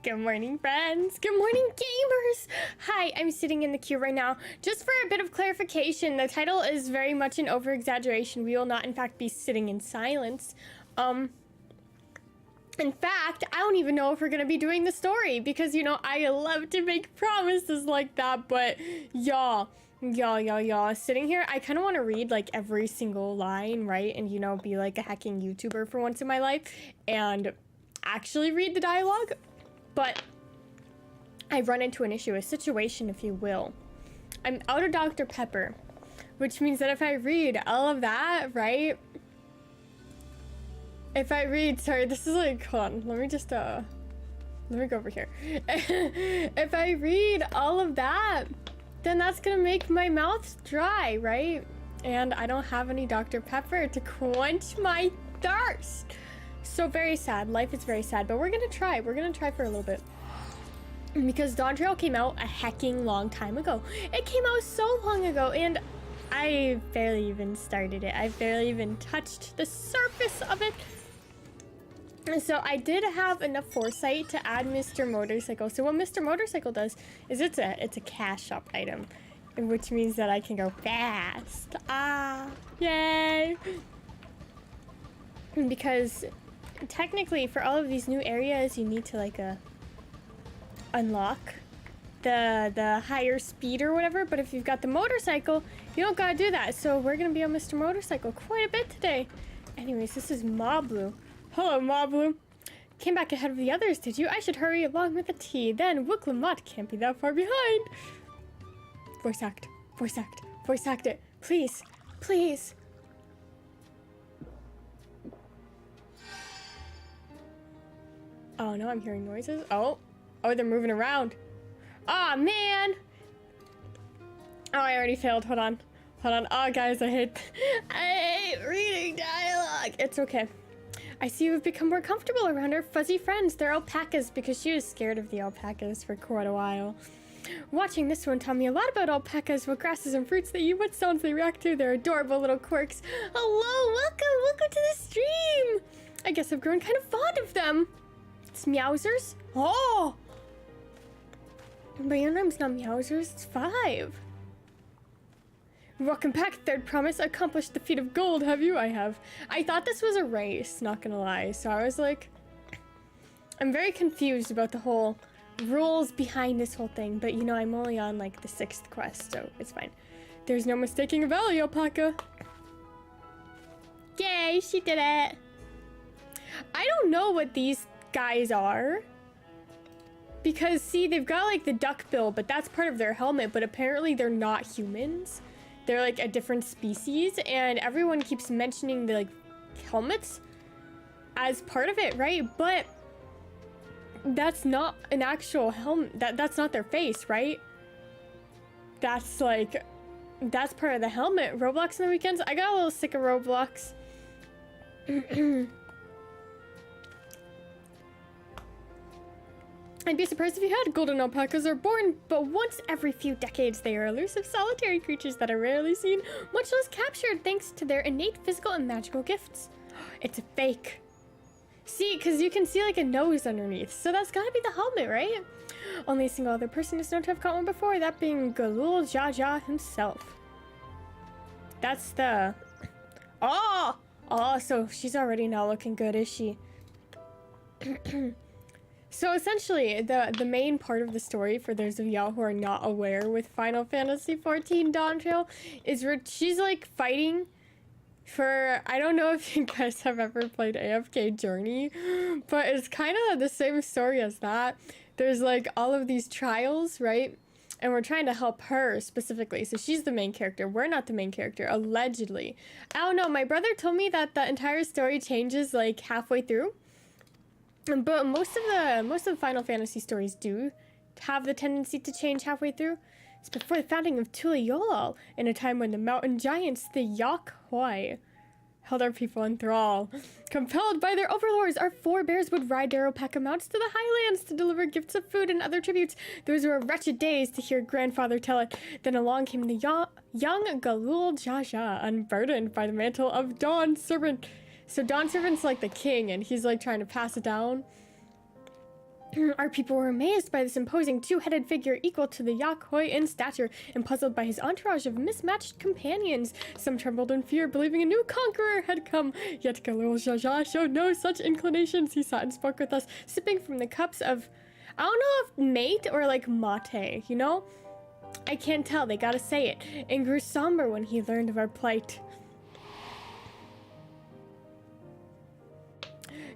Good morning, friends. Good morning, gamers. Hi, I'm sitting in the queue right now. Just for a bit of clarification, the title is very much an over-exaggeration. We will not, in fact, be sitting in silence. In fact, I don't even know if we're going to be doing the story because, you know, I love to make promises like that, but y'all, sitting here, I kind of want to read, like, every single line, right? And, you know, be, like, a hacking YouTuber for once in my life and actually read the dialogue. But I've run into an issue, a situation, if you will. I'm out of Dr. Pepper, which means that if I read all of that, right? If I read, sorry, this is like, hold on, let me just, let me go over here. If I read all of that, then that's gonna make my mouth dry, right? And I don't have any Dr. Pepper to quench my thirst. So very sad, life is very sad, but we're gonna try for a little bit. Because Dawntrail came out a hecking long time ago. It came out so long ago, and I barely even started it. I barely even touched the surface of it. And so I did have enough foresight to add Mr. Motorcycle. So what Mr. Motorcycle does is it's a cash shop item, which means that I can go fast. Ah, yay! Because technically for all of these new areas, you need to like unlock the higher speed or whatever. But if you've got the motorcycle, you don't gotta do that. So we're gonna be on Mr. Motorcycle quite a bit today. Anyways, this is Moblu. Hello, Moblu. Came back ahead of the others, did you? I should hurry along with the tea. Then Wook Lamont can't be that far behind. Voice act. Voice act. Voice act it. Please. Please. Oh, no, I'm hearing noises. Oh, they're moving around. Aw, oh, man. Oh, I already failed. Hold on. Oh, guys, I hate reading dialogue. It's okay. I see you've become more comfortable around our fuzzy friends. They're alpacas because she was scared of the alpacas for quite a while. Watching this one taught me a lot about alpacas, what grasses and fruits they eat, what sounds they react to, their adorable little quirks. Hello, welcome to the stream. I guess I've grown kind of fond of them. It's Meowsers? Oh! But your name's not Meowsers, it's 5. Welcome back, third promise. Accomplished the feat of gold, have you? I have. I thought this was a race, not gonna lie. So I was like, I'm very confused about the whole rules behind this whole thing. But you know, I'm only on like the 6th quest, so it's fine. There's no mistaking a valley alpaca. Yay, she did it. I don't know what these guys are. Because see, they've got like the duck bill, but that's part of their helmet. But apparently they're not humans. They're like a different species, and everyone keeps mentioning the like helmets as part of it, right? But that's not an actual helmet. That's not their face, right? That's like, that's part of the helmet. Roblox on the weekends. I got a little sick of Roblox. I'd be surprised if you had. Golden alpacas are born, but once every few decades. They are elusive, solitary creatures that are rarely seen, much less captured, thanks to their innate physical and magical gifts. It's a fake. See, because you can see like a nose underneath, so that's gotta be the helmet, right? Only a single other person is known to have caught one before, that being Galul Jaja himself. That's the... Oh, so she's already not looking good, is she? So essentially, the main part of the story, for those of y'all who are not aware with Final Fantasy XIV Dawntrail, is where she's like fighting for, I don't know if you guys have ever played AFK Journey, but it's kind of the same story as that. There's like all of these trials, right? And we're trying to help her specifically. So she's the main character. We're not the main character, allegedly. I don't know, my brother told me that the entire story changes like halfway through. But most of the Final Fantasy stories do have the tendency to change halfway through. It's before the founding of Tuliolal, in a time when the mountain giants, the Yakhoi, held our people in thrall. Compelled by their overlords, our forebears would ride their alpaca mounts to the highlands to deliver gifts of food and other tributes. Those were wretched days, to hear grandfather tell it. Then along came the young Galul Jaja, unburdened by the mantle of Dawn Servant. So Dawn Servant's like the king, and he's like trying to pass it down. Our people were amazed by this imposing two-headed figure equal to the Yakhoi in stature and puzzled by his entourage of mismatched companions. Some trembled in fear, believing a new conqueror had come. Yet Galil Jaja showed no such inclinations. He sat and spoke with us, sipping from the cups of, I don't know if mate or like mate, you know? I can't tell, they gotta say it, and grew somber when he learned of our plight.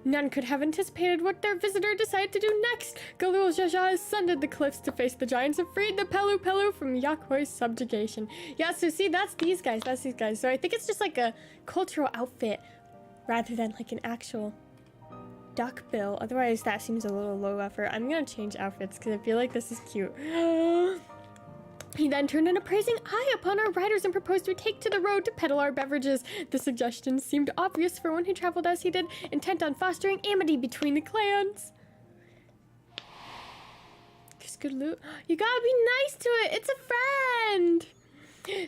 None could have anticipated what their visitor decided to do next. Galul Jaja ascended the cliffs to face the giants and freed the Pelu Pelu from Yakhoi's subjugation. Yeah, so see, that's these guys. So I think it's just like a cultural outfit rather than like an actual duck bill. Otherwise, that seems a little low effort. I'm gonna change outfits because I feel like this is cute. He then turned an appraising eye upon our riders and proposed we take to the road to peddle our beverages. The suggestion seemed obvious for one who traveled as he did, intent on fostering amity between the clans. Good loot. You gotta be nice to it. It's a friend.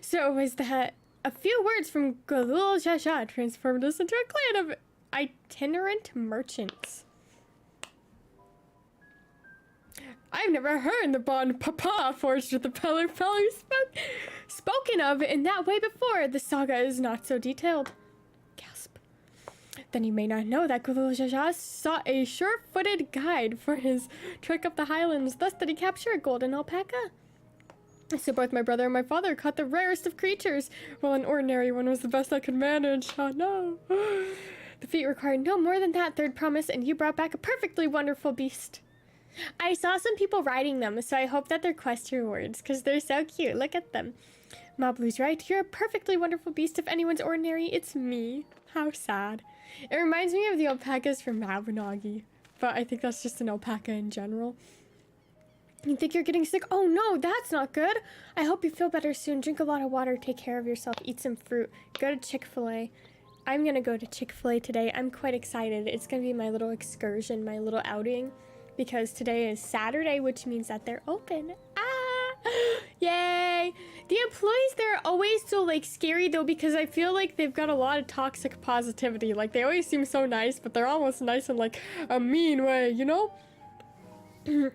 So it was that a few words from Galul Jaja transformed us into a clan of itinerant merchants. I've never heard the bond Papa forged with the Pelu Pelu spoken of in that way before. The saga is not so detailed. Gasp. Then you may not know that Galul Jaja sought a sure-footed guide for his trek up the highlands, thus did he capture a golden alpaca. So both my brother and my father caught the rarest of creatures, while an ordinary one was the best I could manage. Oh no. The feat required no more than that third promise, and you brought back a perfectly wonderful beast. I saw some people riding them, so I hope that they're quest rewards, because they're so cute. Look at them. Mablu's right. You're a perfectly wonderful beast. If anyone's ordinary, it's me. How sad. It reminds me of the alpacas from Mabinogi, but I think that's just an alpaca in general. You think you're getting sick? Oh no, that's not good. I hope you feel better soon. Drink a lot of water, take care of yourself, eat some fruit, go to Chick-fil-A. I'm gonna go to Chick-fil-A today. I'm quite excited. It's gonna be my little excursion, my little outing. Because today is Saturday, which means that they're open. Ah! Yay! The employees there are always so, like, scary, though, because I feel like they've got a lot of toxic positivity. Like, they always seem so nice, but they're almost nice in, like, a mean way, you know?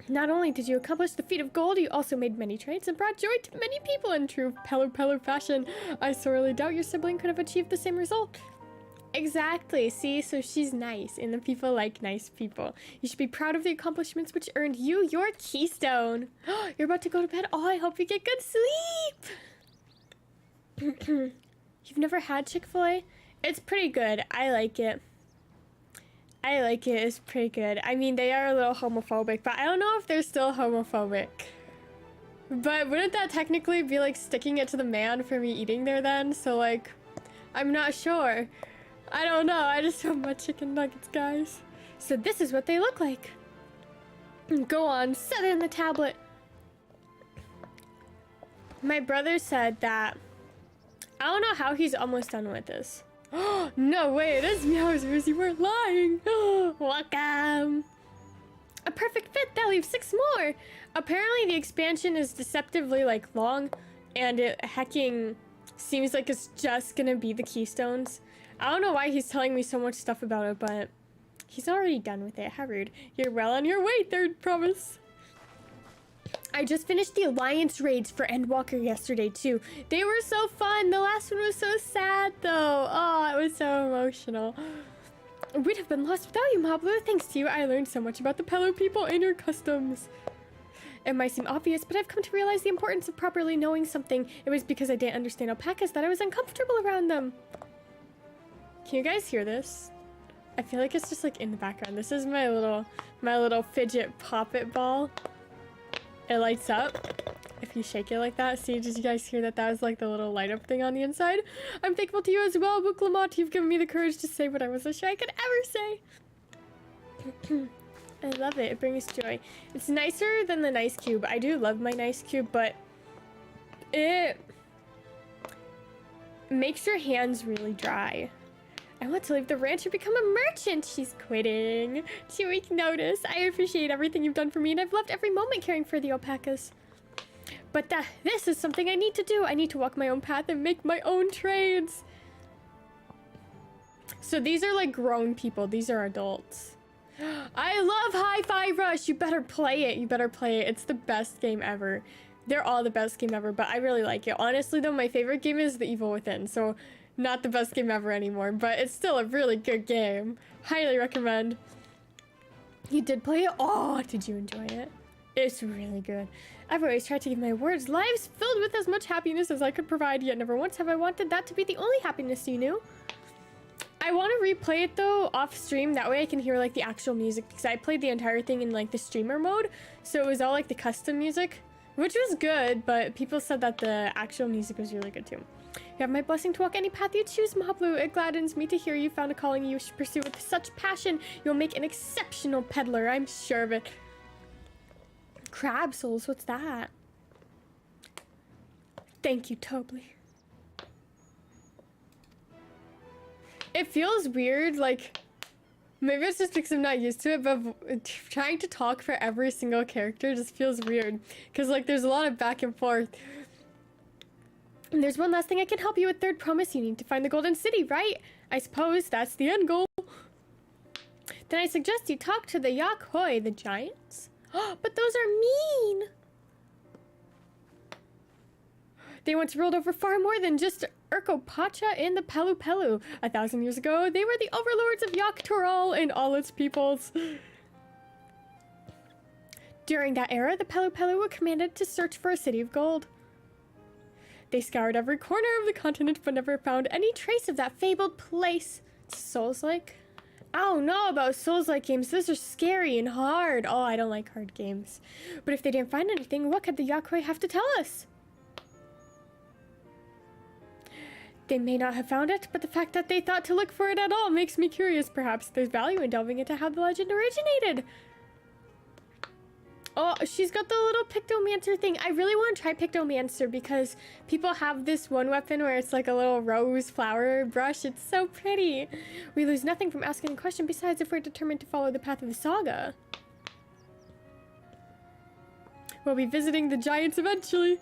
Not only did you accomplish the feat of gold, you also made many trades and brought joy to many people in true Pelu Pelu fashion. I sorely doubt your sibling could have achieved the same result. Exactly. See, so she's nice, and the people like nice people. You should be proud of the accomplishments which earned you your keystone. You're about to go to bed. Oh, I hope you get good sleep. You've never had Chick-fil-A? It's pretty good. I like it. It's pretty good. I mean, they are a little homophobic, but I don't know if they're still homophobic. But wouldn't that technically be like sticking it to the man for me eating there then? So like, I'm not sure. I don't know. I just want my chicken nuggets, guys. So this is what they look like. Go on, set it in the tablet. My brother said that... I don't know how he's almost done with this. Oh, no way. It is Meowsers. You weren't lying. Welcome. A perfect fit. That leaves 6 more. Apparently the expansion is deceptively, like, long. And it hecking seems like it's just gonna be the keystones. I don't know why he's telling me so much stuff about it, but he's already done with it. How rude. You're well on your way, third promise. I just finished the Alliance raids for Endwalker yesterday, too. They were so fun. The last one was so sad, though. Oh, it was so emotional. We'd have been lost without you, Mablu. Thanks to you, I learned so much about the Pelu people and your customs. It might seem obvious, but I've come to realize the importance of properly knowing something. It was because I didn't understand alpacas that I was uncomfortable around them. Can you guys hear this? I feel like it's just like in the background. This is my little fidget pop-it ball. It lights up if you shake it like that. See, did you guys hear that? That was like the little light up thing on the inside. I'm thankful to you as well, Booklamont. You've given me the courage to say what I wasn't sure I could ever say. I love it. It brings joy. It's nicer than the Nice Cube. I do love my Nice Cube, but it makes your hands really dry. I want to leave the ranch and become a merchant. She's quitting. 2-week notice. I appreciate everything you've done for me, and I've loved every moment caring for the alpacas. But this is something I need to do. I need to walk my own path and make my own trades. So these are like grown people. These are adults. I love Hi-Fi Rush. You better play it. You better play it. It's the best game ever. They're all the best game ever, but I really like it. Honestly, though, my favorite game is The Evil Within. So, not the best game ever anymore, but it's still a really good game. Highly recommend. You did play it? Oh, did you enjoy it? It's really good. I've always tried to give my words lives filled with as much happiness as I could provide, yet never once have I wanted that to be the only happiness you knew. I want to replay it though off stream, that way I can hear like the actual music, because I played the entire thing in like the streamer mode, so it was all like the custom music, which was good, but people said that the actual music was really good too. You have my blessing to walk any path you choose, Mahblue. It gladdens me to hear you found a calling you should pursue with such passion. You'll make an exceptional peddler, I'm sure of it. Crab souls, what's that? Thank you, Tobly. It feels weird, like, maybe it's just because I'm not used to it, but trying to talk for every single character just feels weird. Because, like, there's a lot of back and forth. And there's one last thing I can help you with. Third promise, you need to find the Golden City, right? I suppose that's the end goal. Then I suggest you talk to the Yakhoi, the giants. But those are mean! They once ruled over far more than just Urkopacha and the Pelu Pelu. 1,000 years ago, they were the overlords of Yaktoral and all its peoples. During that era, the Pelu Pelu were commanded to search for a city of gold. They scoured every corner of the continent, but never found any trace of that fabled place. Souls-like? I don't know about Souls-like games. Those are scary and hard. Oh, I don't like hard games. But if they didn't find anything, what could the Yakhoi have to tell us? They may not have found it, but the fact that they thought to look for it at all makes me curious. Perhaps there's value in delving into how the legend originated. Oh, she's got the little Pictomancer thing. I really want to try Pictomancer because people have this one weapon where it's like a little rose flower brush. It's so pretty. We lose nothing from asking a question besides if we're determined to follow the path of the saga. We'll be visiting the giants eventually.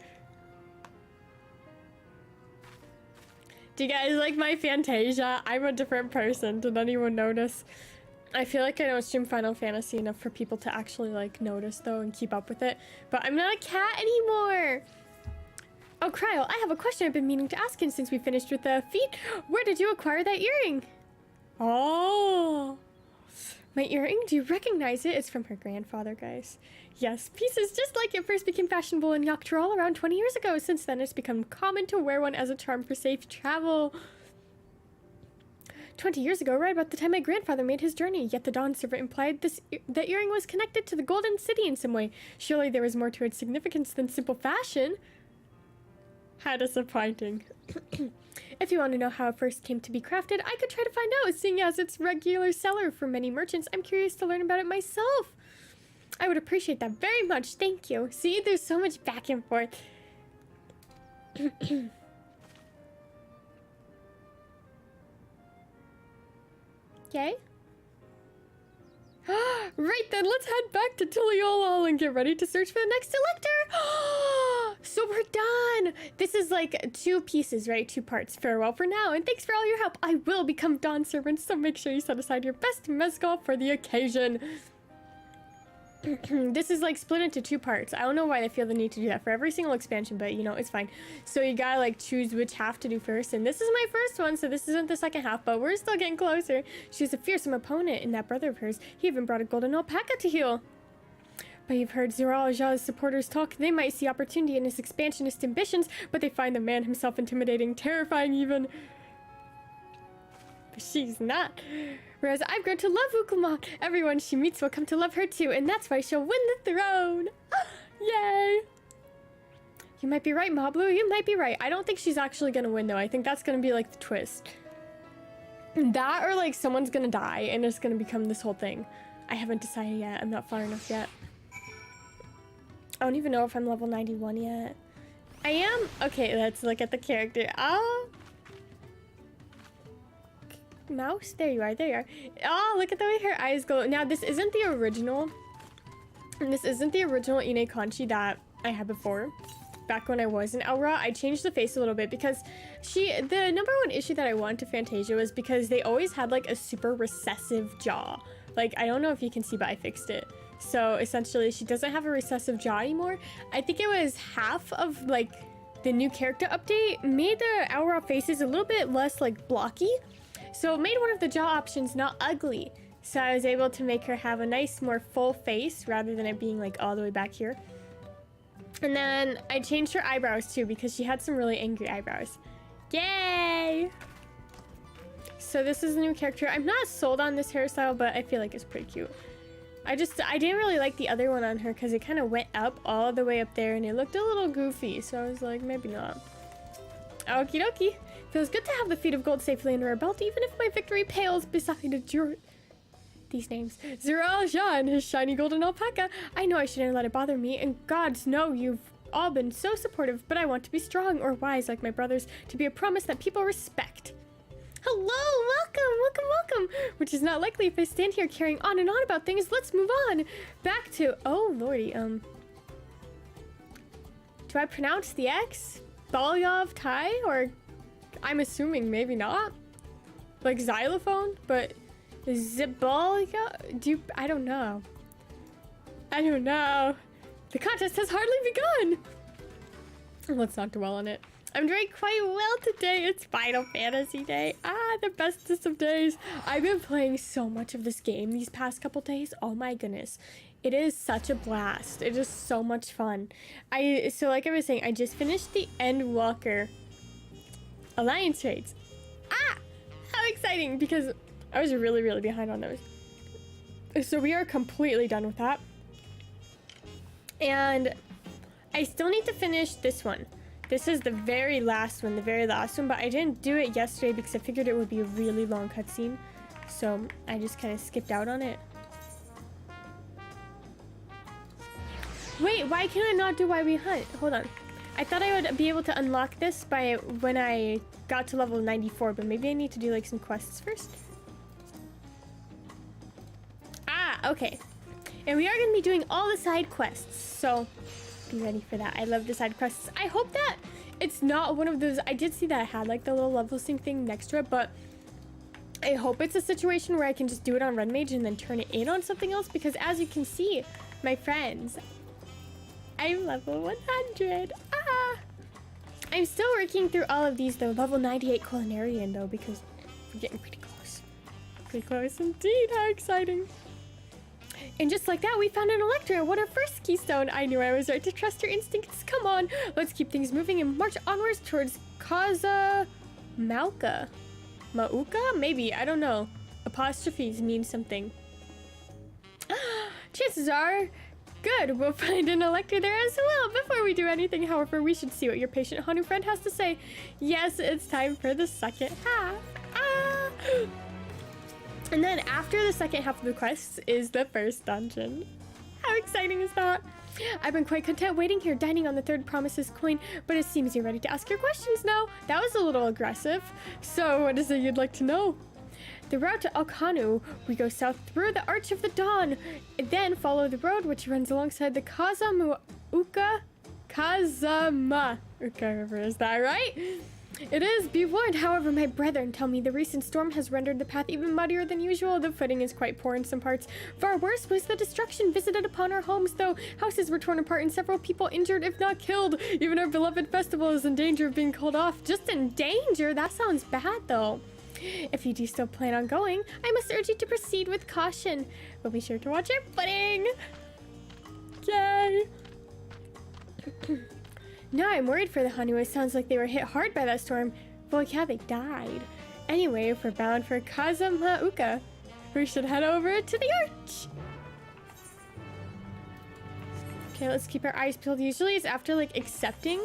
Do you guys like my Fantasia? I'm a different person. Did anyone notice? I feel like I don't stream Final Fantasy enough for people to actually like notice though and keep up with it. But I'm not a cat anymore. Oh, Cryle, I have a question I've been meaning to ask, and since we finished with the feet, where did you acquire that earring? Oh, my earring? Do you recognize it? It's from her grandfather, guys. Yes, pieces just like it first became fashionable in Yaktoral around 20 years ago. Since then, it's become common to wear one as a charm for safe travel. 20 years ago, right about the time my grandfather made his journey, yet the Dawn Servant implied that earring was connected to the Golden City in some way. Surely there was more to its significance than simple fashion. How disappointing. If you want to know how it first came to be crafted, I could try to find out, seeing as it's regular seller for many merchants. I'm curious to learn about it myself. I would appreciate that very much, thank you. See, there's so much back and forth. Okay. Right then, let's head back to Tuliolol and get ready to search for the next elector. So we're done. This is like 2 pieces, right? 2 parts. Farewell for now, and thanks for all your help. I will become Dawn Servant, so make sure you set aside your best mezcal for the occasion. This is like split into 2 parts. I don't know why they feel the need to do that for every single expansion, but you know, it's fine. So you gotta like choose which half to do first, and this is my first one, so this isn't the second half, but we're still getting closer. She's a fearsome opponent, and that brother of hers, he even brought a golden alpaca to heal. But you've heard Ziralja's supporters talk. They might see opportunity in his expansionist ambitions, but they find the man himself intimidating, terrifying even. But she's not. Whereas I've grown to love Ukuma. Everyone she meets will come to love her too, and that's why she'll win the throne. Yay! You might be right, Mahblue. You might be right. I don't think she's actually gonna win, though. I think that's gonna be like the twist. That or like someone's gonna die, and it's gonna become this whole thing. I haven't decided yet. I'm not far enough yet. I don't even know if I'm level 91 yet. I am? Okay, let's look at the character. Oh. Mouse? There you are, there you are. Oh, look at the way her eyes go. Now, this isn't the original. And this isn't the original Ine Conchi that I had before. Back when I was in Elra, I changed the face a little bit because the number one issue that I wanted to Fantasia was because they always had like a super recessive jaw Like, I don't know if you can see, but I fixed it. So essentially, she doesn't have a recessive jaw anymore. I think it was half of like the new character update made the Aurora faces a little bit less like blocky. So it made one of the jaw options not ugly. So I was able to make her have a nice, more full face rather than it being like all the way back here. And then I changed her eyebrows too because she had some really angry eyebrows. Yay! So this is the new character. I'm not sold on this hairstyle, but I feel like it's pretty cute. I didn't really like the other one on her because it kind of went up all the way up there and it looked a little goofy. So I was like, maybe not. Okie dokie. Feels good to have the feet of gold safely under our belt, even if my victory pales beside these names. Zeral Shah and his shiny golden alpaca. I know I shouldn't let it bother me, and gods know you've all been so supportive, but I want to be strong or wise like my brothers, to be a promise that people respect. Hello, welcome, which is not likely if I stand here carrying on and on about things. Let's move on. Back to, oh lordy, do I pronounce the X? Balyov Tai, or I'm assuming maybe not. Like xylophone, but Zibalya, I don't know. The contest has hardly begun. Let's not dwell on it. I'm doing quite well today. It's Final Fantasy Day. The bestest of days. I've been playing so much of this game these past couple days. Oh my goodness. It is such a blast. It is so much fun. So like I was saying, I just finished the Endwalker Alliance raids. How exciting, because I was really, really behind on those. So we are completely done with that. And I still need to finish this one. This is the very last one, but I didn't do it yesterday because I figured it would be a really long cutscene. So I just kind of skipped out on it. Wait, why can I not do why we hunt? Hold on. I thought I would be able to unlock this by when I got to level 94, but maybe I need to do like some quests first. Okay. And we are going to be doing all the side quests, so be ready for that. I love the side quests. I hope that it's not one of those. I did see that I had like the little level sync thing next to it, but I hope it's a situation where I can just do it on Red Mage and then turn it in on something else, because as you can see, my friends, I'm level 100. I'm still working through all of these though. Level 98 Culinarian though, because we're getting pretty close. Pretty close indeed. How exciting. And just like that, we found an Electra. What our first keystone. I knew I was right to trust your instincts. Come on, let's keep things moving and march onwards towards Kaza Mauka. Mauka? Maybe, I don't know. Apostrophes mean something. Chances are good, we'll find an Electra there as well. Before we do anything, however, we should see what your patient Hanu friend has to say. Yes, it's time for the second half. And then after the second half of the quests is the first dungeon. How exciting is that? I've been quite content waiting here, dining on the third promises coin, but it seems you're ready to ask your questions now. That was a little aggressive. So what is it you'd like to know? The route to Alkanu, we go south through the Arch of the Dawn, then follow the road which runs alongside the Kazamauka. Is that right? It is. Be warned, however, my brethren tell me the recent storm has rendered the path even muddier than usual. The footing is quite poor in some parts. Far worse was the destruction visited upon our homes, though. Houses were torn apart and several people injured, if not killed. Even our beloved festival is in danger of being called off. Just in danger? That sounds bad, though. If you do still plan on going, I must urge you to proceed with caution. But be sure to watch your footing. Yay! Now I'm worried for the Hanu. It sounds like they were hit hard by that storm. Well, yeah, they died. Anyway, if we're bound for Kazamauka, we should head over to the arch. Okay, let's keep our eyes peeled. Usually it's after like accepting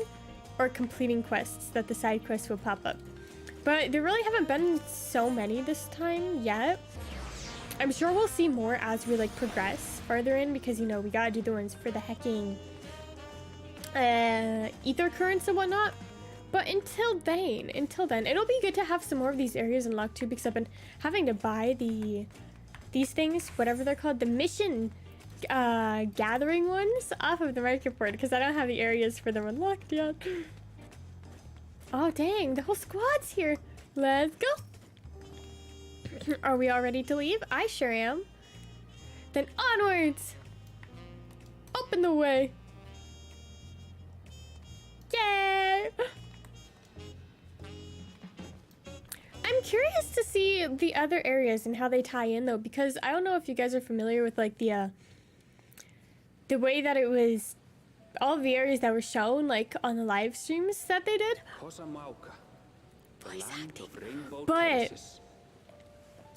or completing quests that the side quests will pop up. But there really haven't been so many this time yet. I'm sure we'll see more as we like progress farther in, because you know we gotta do the ones for the hecking ether currents and whatnot. But until then, it'll be good to have some more of these areas unlocked too, because I've been having to buy these things, whatever they're called, the mission gathering ones, off of the market board, because I don't have the areas for them unlocked yet. Oh dang, the whole squad's here. Let's go. Are we all ready to leave? I sure am. Then onwards! Open the way! Yay! I'm curious to see the other areas and how they tie in though, because I don't know if you guys are familiar with like the way that it was, all of the areas that were shown like on the live streams that they did. Voice acting. But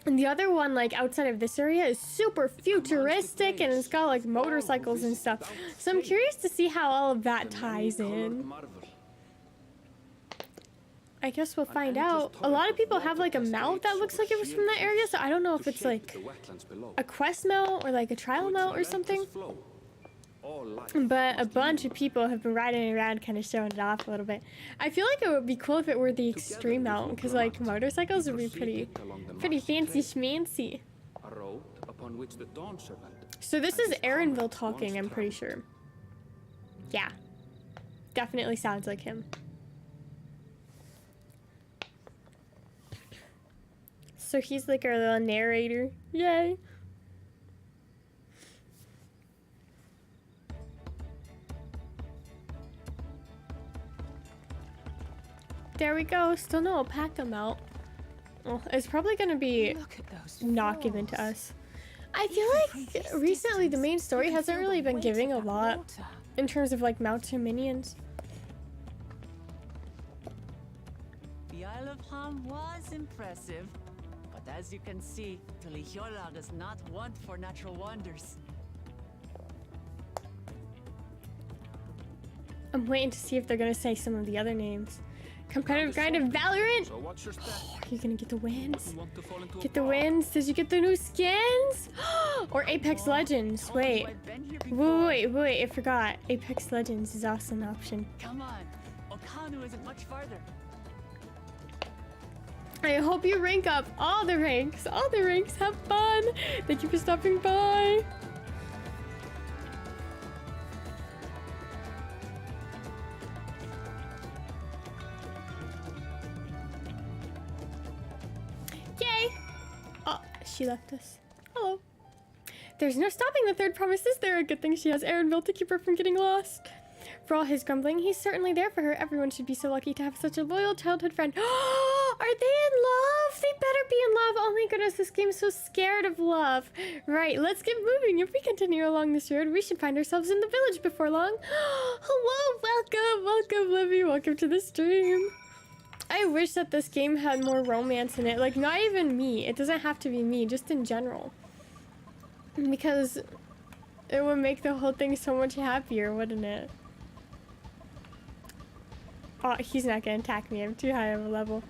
and the other one, like outside of this area, is super futuristic and it's got like motorcycles and stuff. So I'm curious to see how all of that ties in. I guess we'll find out. A lot of people have like a mount that looks like it was from that area, so I don't know if it's like a quest mount or like a trial mount or something. But a bunch of people have been riding around kind of showing it off a little bit. I feel like it would be cool if it were the extreme mount, because like motorcycles would be pretty fancy schmancy. So this is Aaronville talking, I'm pretty sure. Yeah. Definitely sounds like him. So he's like our little narrator. Yay. There we go. Still no alpaca mount. Well, it's probably gonna be not given to us. I feel like recently the main story hasn't really been giving a lot in terms of like mounts or minions. The Isle of Ham was impressive, but as you can see, Tulihiola is not one for natural wonders. I'm waiting to see if they're gonna say some of the other names. Competitive grind of Valorant? Oh, are you gonna get the wins? Get the wins? Did you get the new skins? Or Apex Legends? Wait, I forgot. Apex Legends is also an option. Come on, Okanu isn't much farther. I hope you rank up all the ranks. All the ranks. Have fun. Thank you for stopping by. Yay! Oh, she left us. Hello. There's no stopping the third promise, is there? A good thing she has Aaronville to keep her from getting lost. For all his grumbling, he's certainly there for her. Everyone should be so lucky to have such a loyal childhood friend. Are they in love? They better be in love. Oh my goodness, this game's so scared of love. Right, let's get moving. If we continue along this road, we should find ourselves in the village before long. Hello, welcome, Livy. Welcome to the stream. I wish that this game had more romance in it. Like, not even me. It doesn't have to be me, just in general. Because it would make the whole thing so much happier, wouldn't it? Oh, he's not gonna attack me. I'm too high of a level.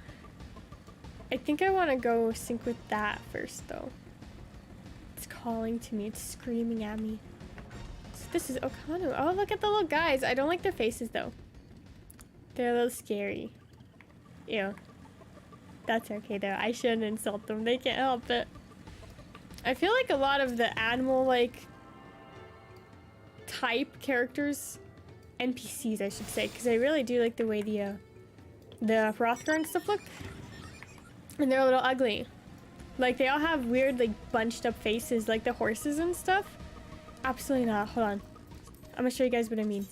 I think I want to go sync with that first, though. It's calling to me. It's screaming at me. So this is Okanu. Oh, look at the little guys. I don't like their faces, though. They're a little scary. Ew. That's okay, though. I shouldn't insult them. They can't help it. I feel like a lot of the animal, like, type characters, NPCs, I should say, because I really do like the way the Rothgar and stuff look. And they're a little ugly. Like, they all have weird, like, bunched up faces, like the horses and stuff. Absolutely not. Hold on. I'm gonna show you guys what I mean.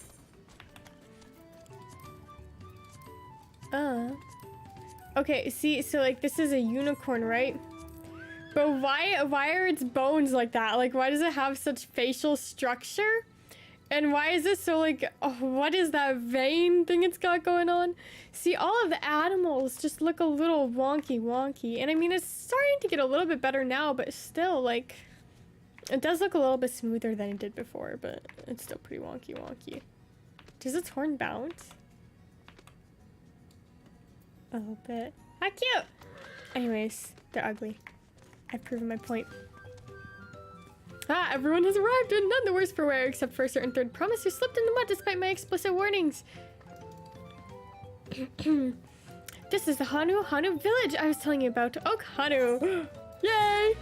Okay, see, so, like, this is a unicorn, right? But why are its bones like that? Like, why does it have such facial structure? And why is this so, like, oh, what is that vein thing it's got going on? See, all of the animals just look a little wonky. And I mean, it's starting to get a little bit better now, but still, like, it does look a little bit smoother than it did before, but it's still pretty wonky. Does its horn bounce? A little bit. How cute! Anyways, they're ugly. I've proven my point. Ah, everyone has arrived and none the worse for wear except for a certain third promise who slipped in the mud despite my explicit warnings. This is the Hanu village I was telling you about. Oh, Hanu! Yay!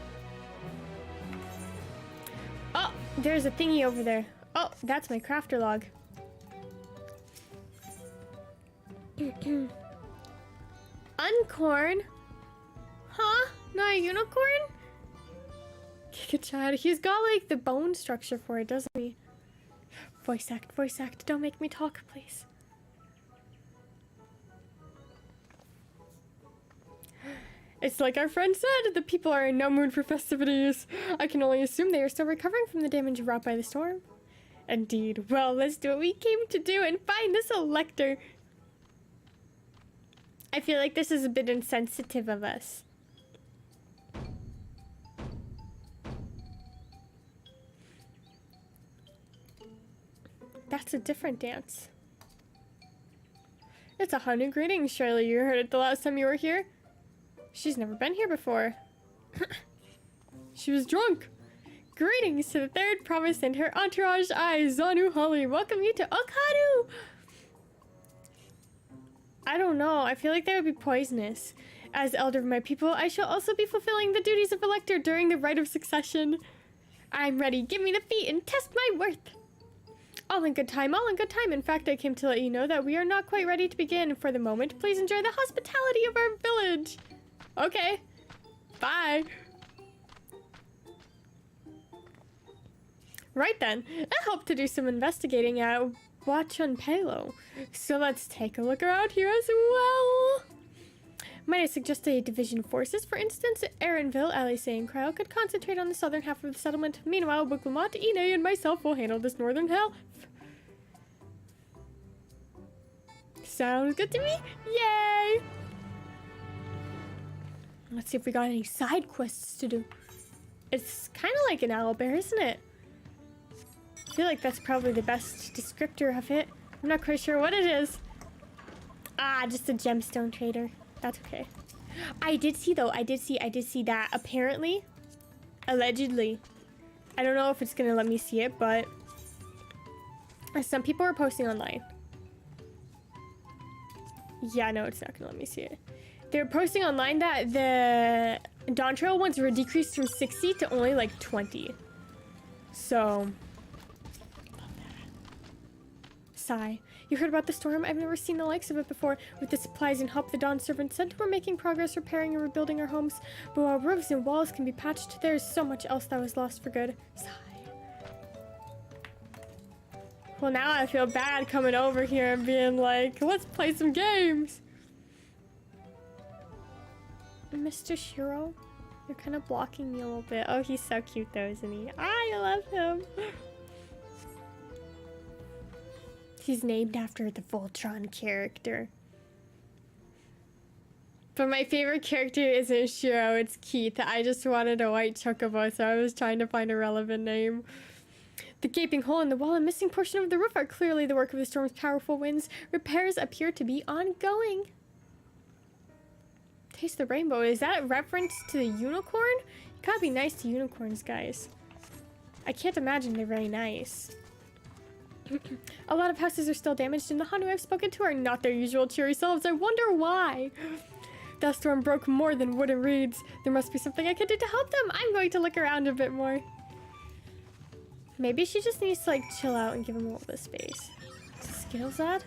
Oh, there's a thingy over there. Oh, that's my crafter log. Uncorn? Huh? Not a unicorn? Kick a Chad. He's got like the bone structure for it, doesn't he? Voice act, voice act. Don't make me talk, please. It's like our friend said, the people are in no mood for festivities. I can only assume they are still recovering from the damage wrought by the storm. Indeed. Well, let's do what we came to do and find this elector. I feel like this is a bit insensitive of us. That's a different dance. It's a Hanu greeting, Shirley. You heard it the last time you were here? She's never been here before. She was drunk. Greetings to the third province and her entourage. I, Zanu Holly, welcome you to Okadu. I don't know. I feel like that would be poisonous. As elder of my people, I shall also be fulfilling the duties of elector during the rite of succession. I'm ready. Give me the feet and test my worth. All in good time, all in good time. In fact, I came to let you know that we are not quite ready to begin for the moment. Please enjoy the hospitality of our village. Okay. Bye. Right then. I hope to do some investigating at Wachunpelo. So let's take a look around here as well. Might I suggest a division of forces? For instance, Aaronville, Alice, and Cryle could concentrate on the southern half of the settlement. Meanwhile, Buklamont, Ine, and myself will handle this northern half. Sounds good to me? Yay! Let's see if we got any side quests to do. It's kind of like an owlbear, isn't it? I feel like that's probably the best descriptor of it. I'm not quite sure what it is. Ah, just a gemstone trader. That's okay. I did see though, I did see that apparently, allegedly, I don't know if it's gonna let me see it, but some people are posting online. Yeah, no, it's not gonna let me see it. They're posting online that the Dawntrail ones were decreased from 60 to only like 20. So, sigh. You heard about the storm? I've never seen the likes of it before. With the supplies and help the Dawn servants sent, we're making progress repairing and rebuilding our homes. But while roofs and walls can be patched, there's so much else that was lost for good. Sigh. Well, now I feel bad coming over here and being like, let's play some games. Mr. Shiro, you're kind of blocking me a little bit. Oh, he's so cute though, isn't he? I love him. He's named after the Voltron character. But my favorite character isn't Shiro, it's Keith. I just wanted a white chocobo, so I was trying to find a relevant name. The gaping hole in the wall and missing portion of the roof are clearly the work of the storm's powerful winds. Repairs appear to be ongoing. Taste the rainbow. Is that a reference to the unicorn? You gotta be nice to unicorns, guys. I can't imagine they're very nice. A lot of houses are still damaged, and the Hanu I've spoken to are not their usual cheery selves. I wonder why. That storm broke more than wood and reeds. There must be something I can do to help them. I'm going to look around a bit more. Maybe she just needs to like chill out and give him a little bit of space. Skittles ad?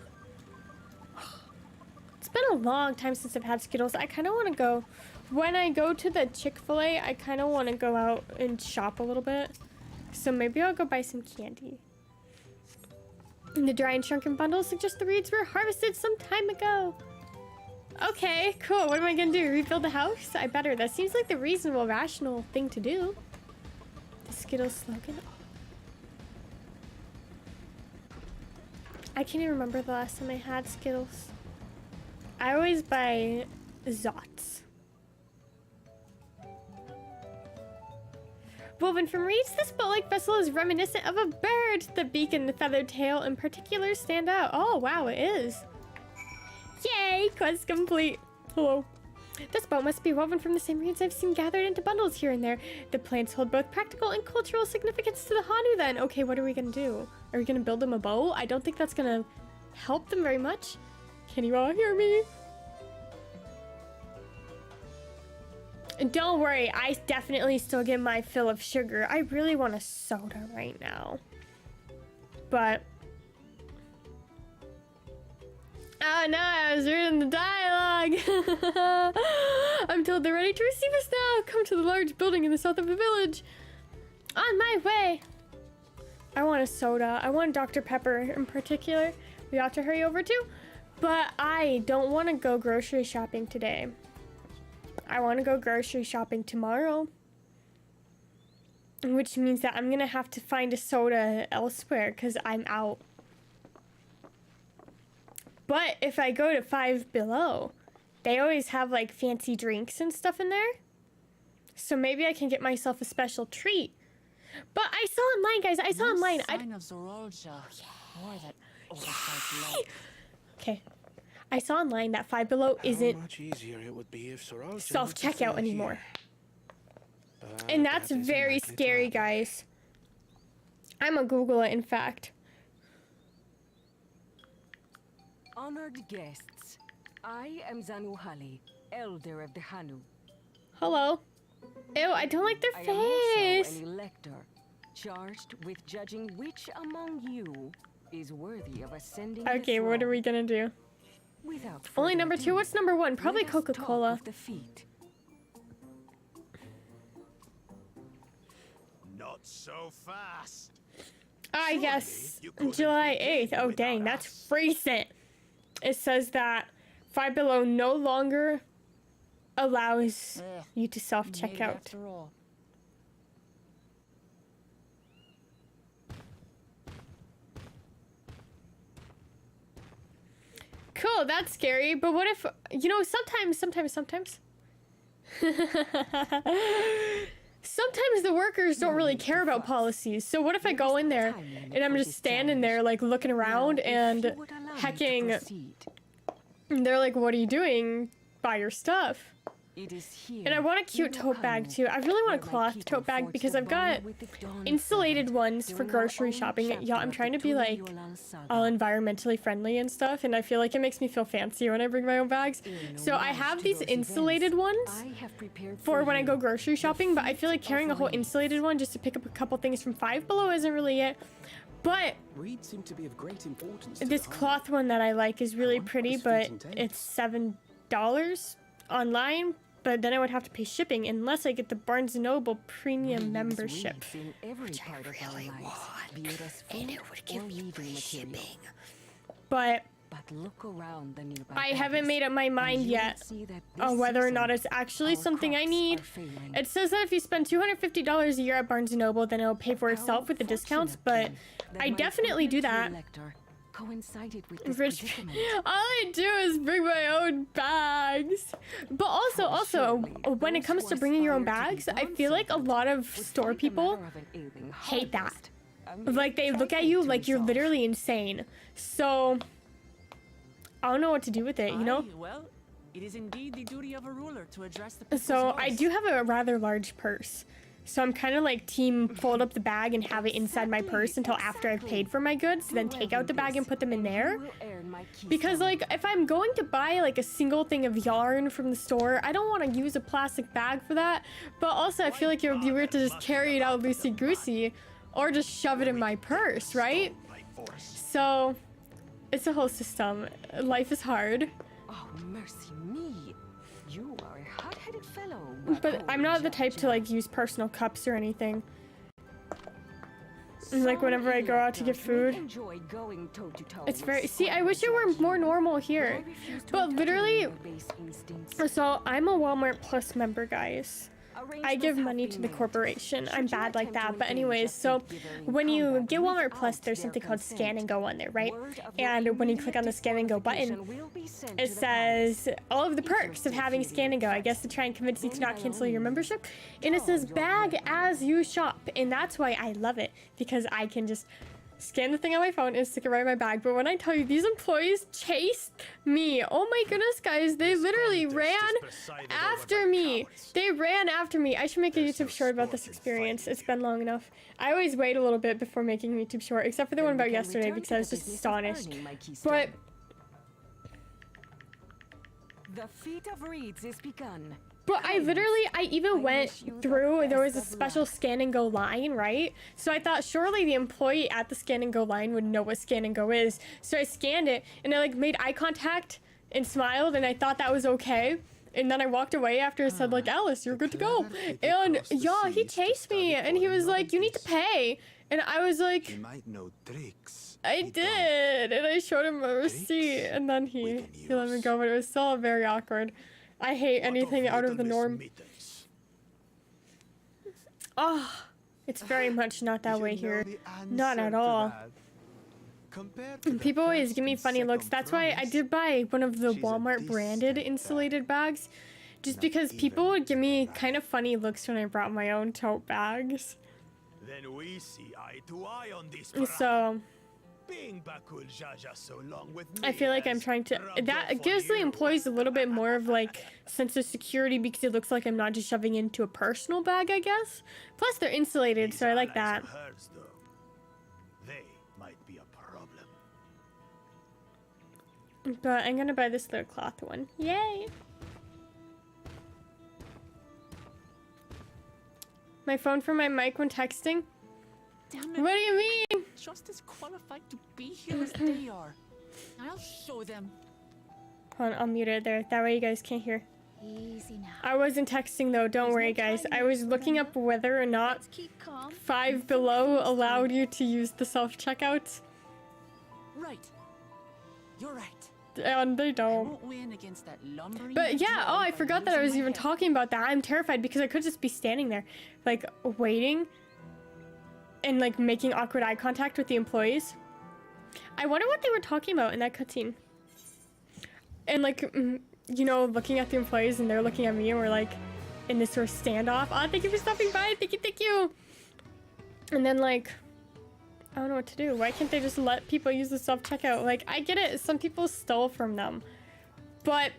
It's been a long time since I've had Skittles. I kind of want to go. When I go to the Chick-fil-A, I kind of want to go out and shop a little bit. So maybe I'll go buy some candy. The dry and shrunken bundles suggest the reeds were harvested some time ago. Okay, cool. What am I gonna do? Rebuild the house? I better. That seems like the reasonable, rational thing to do. The Skittles slogan. I can't even remember the last time I had Skittles. I always buy Zots. Woven from reeds, this boat-like vessel is reminiscent of a bird. The beak and the feathered tail in particular stand out. Oh, wow, it is. Yay, quest complete. Hello. This boat must be woven from the same reeds I've seen gathered into bundles here and there. The plants hold both practical and cultural significance to the Hanu then. Okay, what are we gonna do? Are we gonna build them a boat? I don't think that's gonna help them very much. Can you all hear me? Don't worry, I definitely still get my fill of sugar. I really want a soda right now. But... oh no, I was reading the dialogue. I'm told they're ready to receive us now. Come to the large building in the south of the village. On my way. I want a soda. I want Dr. Pepper in particular. We ought to hurry over too. But I don't want to go grocery shopping today. I want to go grocery shopping tomorrow. Which means that I'm going to have to find a soda elsewhere because I'm out. But if I go to Five Below, they always have like fancy drinks and stuff in there. So maybe I can get myself a special treat. But I saw online, guys. I saw online. Okay. I saw online that Five Below isn't self-checkout anymore. And that's very scary, guys. I'm gonna Google it, in fact. Honored guests, I am Zanuhali, elder of the Hanu. Hello. Ew, I don't like their I am also face. an elector, charged with judging which among you is worthy of ascending Okay, the what are throne. we gonna do? Without Only further number ado, 2. What's number 1? Probably let us talk Coca-Cola. of the feat. Not so fast. I guess July 8th. Oh, dang, that's recent. It says that Five Below no longer allows you to self-check Maybe out. after all. Cool, that's scary. But what if, you know, sometimes. Sometimes the workers don't really care about policies. So what if I go in there and I'm just standing there like looking around and hecking, and they're like, what are you doing? Buy your stuff. It is here, And I want a cute in tote bag Hanu, too. I really want a where my cloth people tote bag forged because a I've got bond with the dawn insulated friend ones for during our grocery own shopping. chapter Yeah, I'm of trying to the be like Tuli-Yolan saga. all environmentally friendly and stuff, and I feel like it makes me feel fancy when I bring my own bags. In So I homage have to these those insulated events, ones I have prepared for when I you go grocery shopping, but I feel like feat carrying a of whole reeds. insulated one just to pick up a couple things from Five Below isn't really it. But Reeds seem to be of great importance to this the Hanu. cloth one that I like is really What pretty, was but feet and it's $7 online. But then I would have to pay shipping unless I get the Barnes & Noble premium We use membership. reeds in every part of our lives, be it as food or reading material. But But look around the nearby I haven't valleys, made up my and mind you will yet see that on this whether or not season, it's actually our something I crops need. are failing. It says that if you spend $250 a year at Barnes & Noble, then it'll pay for How itself with the discounts, but fortunate, then, I that my definitely do property that. elector coincided with this Rich, predicament. all I do is bring my own bags. But also, Surely, when it those comes who to bringing your own aspire to be bags, I feel like a lot of would store find the people matter of an ailing hate that. harvest a mere like they look at trifle you to like you're resolve. literally insane. So I don't know what to do with it, you know? Aye, well, it is indeed the duty of a ruler to address the people's So I voice. do have a rather large purse. So I'm kind of like team fold up the bag and have it inside my purse until after I've paid for my goods, then take out the bag and put them in there. Because like if I'm going to buy like a single thing of yarn from the store, I don't want to use a plastic bag for that. But also I feel like it would be weird to just carry it out loosey-goosey or just shove it in my purse, right? So it's a whole system. Life is hard. Oh, mercy me. You are a hot-headed fellow. But I'm not the type to like use personal cups or anything. Like whenever I go out to get food. It's very, see, I wish it were more normal here. But literally, so I'm a Walmart Plus member, guys. I give money to the corporation. I'm bad like that. But anyways, so when you get Walmart Plus, there's something called Scan and Go on there, right? And when you click on the Scan and Go button, it says all of the perks of having Scan and Go. I guess to try and convince you to not cancel your membership. And it says bag as you shop. And that's why I love it, because I can just scan the thing on my phone and stick it right in my bag. But when I tell you, these employees chased me. Oh my goodness, guys. They literally ran after me. They ran after me. I should make a YouTube short about this experience. It's been long enough. I always wait a little bit before making a YouTube short, except for the one about yesterday because I was just astonished. But the feat of reeds is begun. But I even went through, there was a special Scan and Go line, right? So I thought surely the employee at the Scan and Go line would know what Scan and Go is. So I scanned it and I like made eye contact and smiled and I thought that was okay. And then I walked away after I said like, Alice, you're good to go. And yeah, he chased me and he was like, you need to pay. And I was like, He might know tricks. I did. And I showed him a receipt and then he let me go, but it was still very awkward. I hate anything out of the norm. Oh, it's very much not that way here. Not at all. People always give me funny looks. That's why I did buy one of the Walmart branded insulated bags. Just because people would give me kind of funny looks when I brought my own tote bags. Then we see eye to eye on this. So Being Bakul Jaja so long with me I feel like I'm trying to... That gives the employees a little bit more of like sense of security because it looks like I'm not just shoving into a personal bag, I guess. Plus they're insulated, so I like that. Hers, though. They might be a problem. But I'm gonna buy this little cloth one. Yay! My phone for my mic when texting? Damn it. What do you mean? Just as qualified to be here as they are. I'll show them. Hold on, I'll mute it there. That way you guys can't hear. Easy now. I wasn't texting though, don't worry guys. I was looking up whether or not Let's keep calm. 5 below allowed you to use the self-checkout. Right. You're right. And they I don't. won't win against that lumbering. But yeah, oh, I drone forgot by that I was using my even head. talking about that. I'm terrified because I could just be standing there, like, waiting and, like, making awkward eye contact with the employees. I wonder what they were talking about in that cutscene. And, like, you know, looking at the employees and they're looking at me and we're, like, in this sort of standoff. Oh, thank you for stopping by. Thank you, thank you. And then, like... I don't know what to do. Why can't they just let people use the self-checkout? Like, I get it. Some people stole from them. But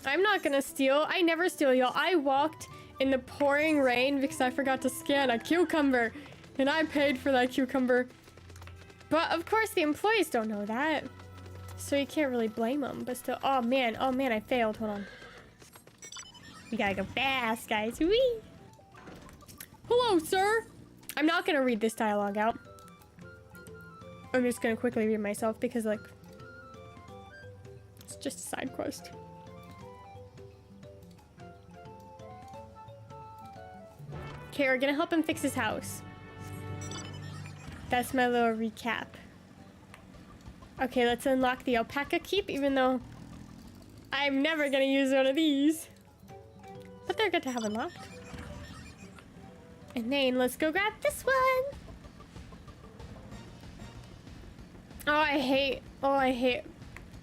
I'm not gonna steal. I never steal, y'all. I walked in the pouring rain because I forgot to scan a cucumber. And I paid for that cucumber. But, of course, the employees don't know that. So you can't really blame them. But still... Oh, man. Oh, man. I failed. Hold on. We gotta go fast, guys. Whee! Hello, sir! I'm not gonna read this dialogue out. I'm just gonna quickly read myself because, like, it's just a side quest. Okay, we're gonna help him fix his house. That's my little recap. Okay, let's unlock the alpaca keep, even though I'm never gonna use one of these. But they're good to have unlocked. And then let's go grab this one. Oh, I hate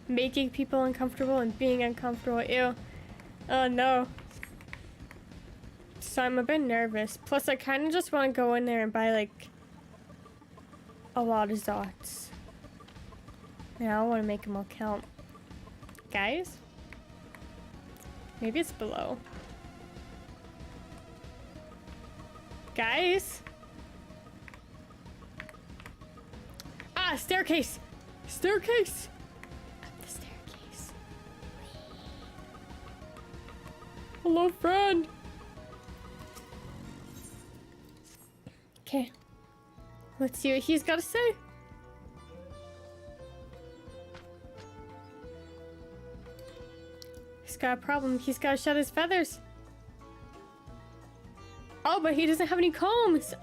making people uncomfortable and being uncomfortable. Ew. Oh, no. So I'm a bit nervous. Plus, I kind of just want to go in there and buy, like, a lot of Zots. Yeah, I want to make them all count. Guys? Maybe it's below. Guys? Ah, staircase! Staircase! Up the staircase. Hello, friend! Okay. Let's see what he's got to say. He's got a problem. He's got to shed his feathers. Oh, but he doesn't have any combs!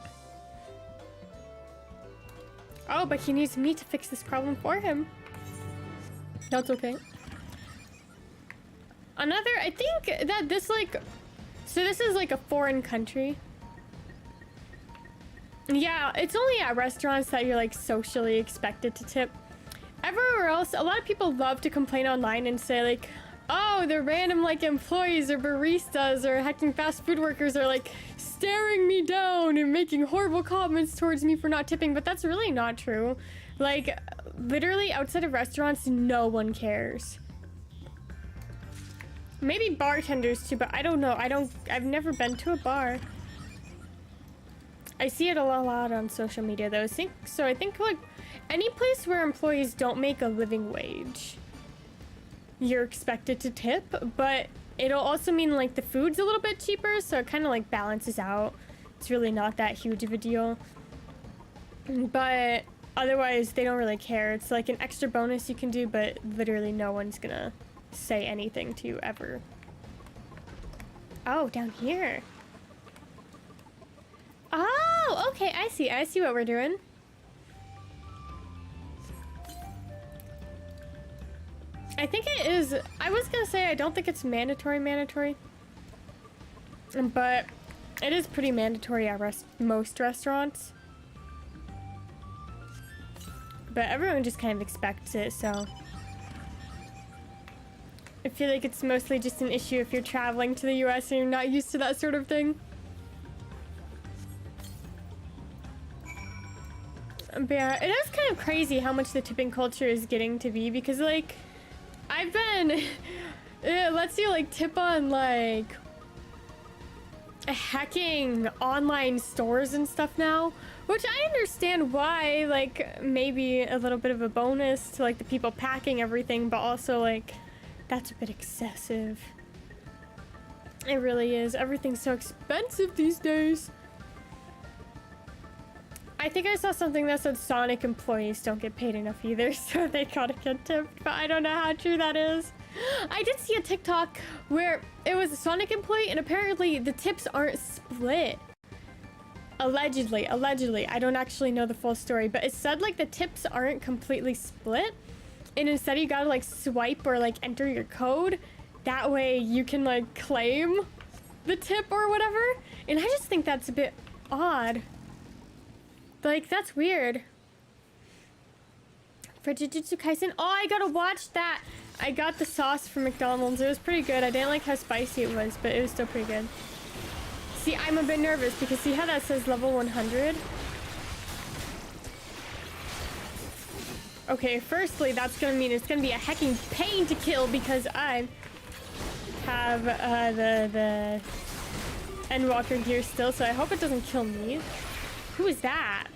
Oh, but he needs me to fix this problem for him. That's okay. Another, I think that this, like... So this is, like, a foreign country. Yeah, it's only at restaurants that you're, like, socially expected to tip. Everywhere else, a lot of people love to complain online and say, like... Oh, the random, like, employees or baristas or hecking fast food workers are, like, staring me down and making horrible comments towards me for not tipping, but that's really not true. Like, literally, outside of restaurants, no one cares. Maybe bartenders, too, but I don't know. I've never been to a bar. I see it a lot on social media, though. So I think, like, any place where employees don't make a living wage... You're expected to tip, but it'll also mean like the food's a little bit cheaper, so it kind of like balances out. It's really not that huge of a deal. But otherwise, they don't really care. It's like an extra bonus you can do, but literally no one's gonna say anything to you ever. Oh, down here. Oh, okay, I see. I see what we're doing. I think it is. I was gonna say I don't think it's mandatory, but it is pretty mandatory at most restaurants. But everyone just kind of expects it, so I feel like it's mostly just an issue if you're traveling to the US and you're not used to that sort of thing. But yeah, it is kind of crazy how much the tipping culture is getting to be, because like I've been it lets you like tip on like hacking online stores and stuff now, which I understand why, like maybe a little bit of a bonus to like the people packing everything, but also like that's a bit excessive. It really is. Everything's so expensive these days. I think I saw something that said Sonic employees don't get paid enough either, so they gotta get tipped, but I don't know how true that is. I did see a TikTok where it was a Sonic employee and apparently the tips aren't split. Allegedly. I don't actually know the full story, but it said like the tips aren't completely split, and instead you gotta like swipe or like enter your code. That way you can like claim the tip or whatever. And I just think that's a bit odd. Like, that's weird. For Jujutsu Kaisen, oh, I gotta watch that. I got the sauce from McDonald's. It was pretty good. I didn't like how spicy it was, but it was still pretty good. See, I'm a bit nervous because see how that says level 100? Okay, firstly, that's gonna mean it's gonna be a hecking pain to kill because I have the Endwalker gear still, so I hope it doesn't kill me. Who is that?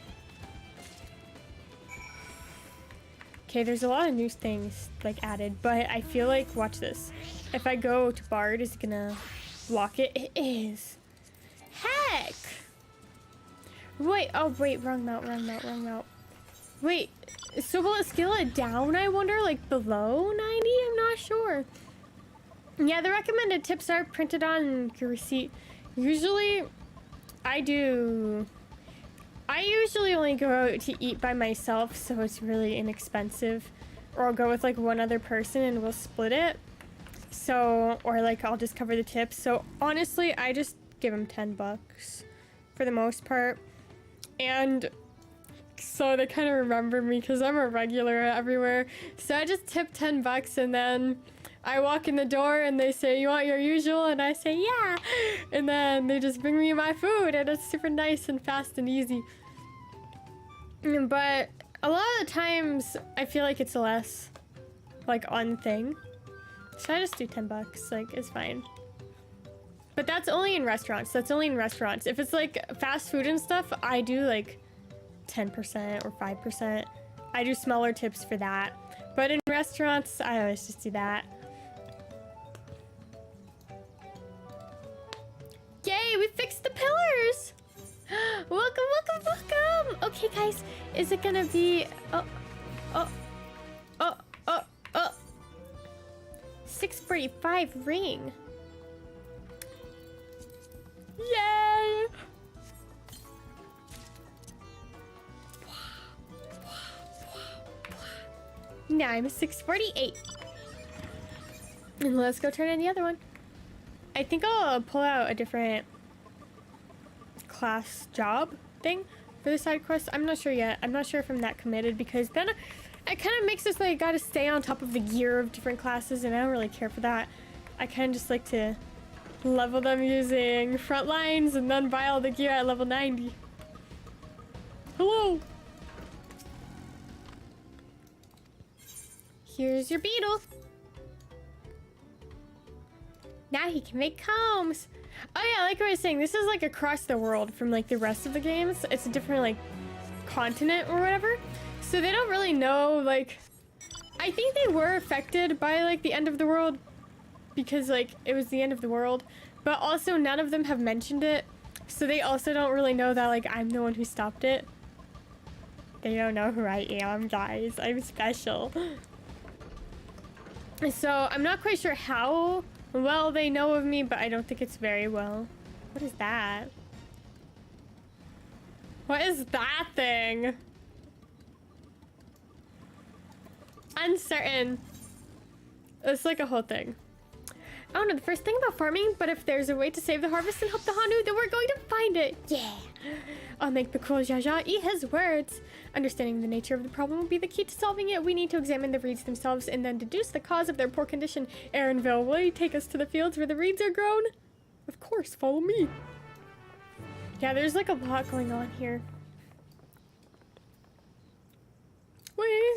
Okay, there's a lot of new things like added, but I feel like, watch this. If I go to Bard, is it gonna block it? It is. Heck! Wait, oh wait, wrong mount. Wait, so will it scale it down, I wonder? Like below 90? I'm not sure. Yeah, the recommended tips are printed on your receipt. Usually, I usually only go out to eat by myself, so it's really inexpensive. Or I'll go with like one other person and we'll split it. So, or like I'll just cover the tips. So honestly, I just give them $10 for the most part. And so they kind of remember me because I'm a regular everywhere. So I just tip $10 and then I walk in the door and they say, "You want your usual?" And I say, "Yeah." And then they just bring me my food and it's super nice and fast and easy. But a lot of the times I feel like it's less like on thing. So I just do $10, like it's fine. But that's only in restaurants. If it's like fast food and stuff, I do like 10% or 5%. I do smaller tips for that. But in restaurants, I always just do that. Yay, we fixed the pillars! Welcome. Okay, guys, is it gonna be... Oh. 645 ring. Yay! Now I'm 648. And let's go turn in the other one. I think I'll pull out a different class job thing for the side quest. I'm not sure yet. I'm not sure if I'm that committed because then it kind of makes us like gotta stay on top of the gear of different classes and I don't really care for that. I kind of just like to level them using front lines and then buy all the gear at level 90. Hello! Here's your beetle. Now he can make combs. Oh yeah, like I was saying, this is like across the world from like the rest of the games. It's a different like continent or whatever. So they don't really know, like, I think they were affected by like the end of the world because like it was the end of the world, but also none of them have mentioned it. So they also don't really know that like I'm the one who stopped it. They don't know who I am, guys. I'm special. So I'm not quite sure how Well, they know of me, but I don't think it's very well. What is that? What is that thing? Uncertain. It's like a whole thing. I don't know the first thing about farming, but if there's a way to save the harvest and help the Hanu, then we're going to find it. Yeah. I'll make the cool Jaja eat his words. Understanding the nature of the problem will be the key to solving it. We need to examine the reeds themselves and then deduce the cause of their poor condition. Aaronville, will you take us to the fields where the reeds are grown? Of course, follow me. Yeah, there's like a lot going on here. Wait.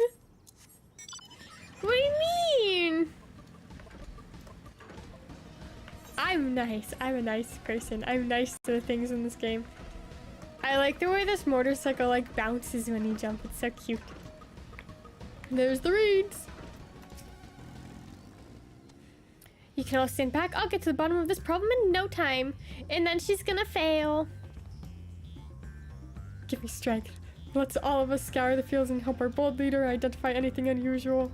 What do you mean? I'm nice. I'm a nice person. I'm nice to the things in this game. I like the way this motorcycle like bounces when you jump. It's so cute. There's the reeds. You can all stand back. I'll get to the bottom of this problem in no time. And then she's gonna fail. Give me strength. Let's all of us scour the fields and help our bold leader identify anything unusual.